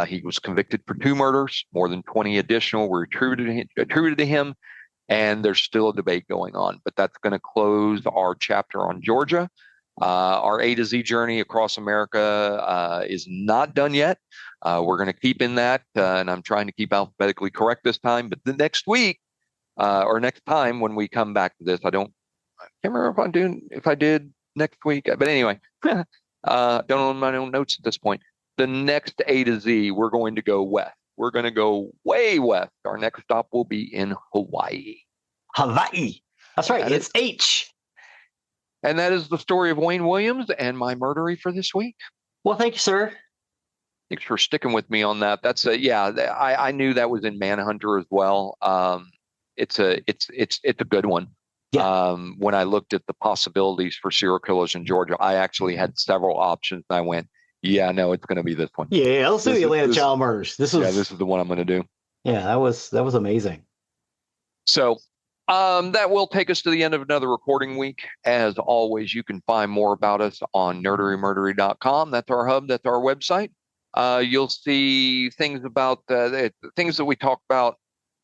He was convicted for 2 murders. More than 20 additional were attributed to him, and there's still a debate going on. But that's going to close our chapter on Georgia. Our A to Z journey across America is not done yet. We're going to keep in that, and I'm trying to keep alphabetically correct this time. But the next week, or next time when we come back to this, I can't remember if I did next week. But anyway, don't own my own notes at this point. The next A to Z, we're going to go west. We're going to go way west. Our next stop will be in Hawaii. Hawaii. That's right. It's H. And that is the story of Wayne Williams and my murdery for this week. Well, thank you, sir. Thanks for sticking with me on that. That's I knew that was in Manhunter as well. It's a good one. Yeah. When I looked at the possibilities for serial killers in Georgia, I actually had several options, and I went, Yeah, no, it's going to be this one. Yeah, let's do the Atlanta Child Murders. This is the one I'm going to do. Yeah, that was amazing. So that will take us to the end of another recording week. As always, you can find more about us on nerderymurdery.com. That's our hub. That's our website. You'll see things about the things that we talk about.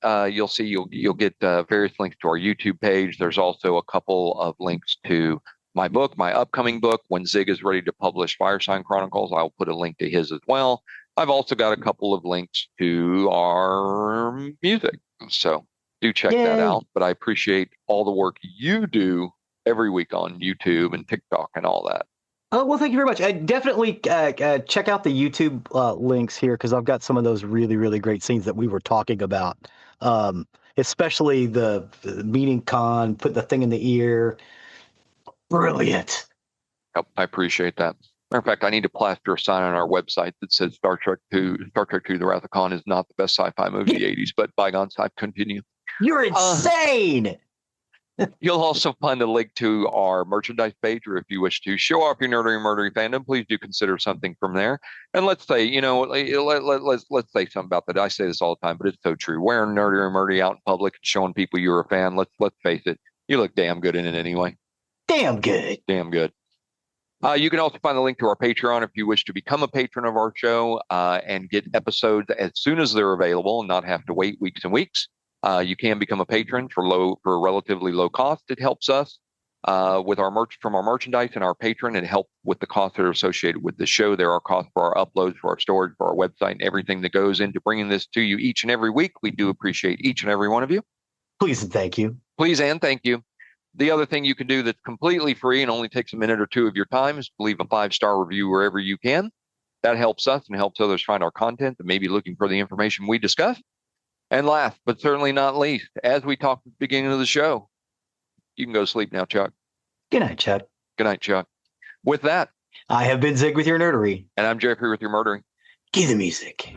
You'll get various links to our YouTube page. There's also a couple of links to my book, my upcoming book. When Zig is ready to publish Fire Sign Chronicles, I'll put a link to his as well. I've also got a couple of links to our music. So do check that out. But I appreciate all the work you do every week on YouTube and TikTok and all that. Oh, well, thank you very much. I definitely check out the YouTube links here, because I've got some of those really, really great scenes that we were talking about, especially the meeting Khan, putting the thing in the ear. Brilliant. Yep, I appreciate that. Matter of fact, I need to plaster a sign on our website that says Star Trek II, The Wrath of Khan is not the best sci-fi movie of the 80s, but bygones, I continue. You're insane! You'll also find a link to our merchandise page, or if you wish to show off your Nerdery Murdery fandom, please do consider something from there. And let's say, let's say something about that. I say this all the time, but it's so true. Wearing Nerdery Murdery out in public and showing people you're a fan, let's face it, you look damn good in it anyway. Damn good. Damn good. You can also find the link to our Patreon if you wish to become a patron of our show and get episodes as soon as they're available and not have to wait weeks and weeks. You can become a patron for a relatively low cost. It helps us with our from our merchandise and our patron, and help with the costs that are associated with the show. There are costs for our uploads, for our storage, for our website, and everything that goes into bringing this to you each and every week. We do appreciate each and every one of you. Please and thank you. Please and thank you. The other thing you can do that's completely free and only takes a minute or two of your time is leave a 5-star review wherever you can. That helps us and helps others find our content that may be looking for the information we discussed. And last, but certainly not least, as we talked at the beginning of the show, you can go to sleep now, Chuck. Good night, Chuck. Good night, Chuck. With that, I have been Zig with your Nerdery. And I'm Jeffrey with your Murdering. Cue the music.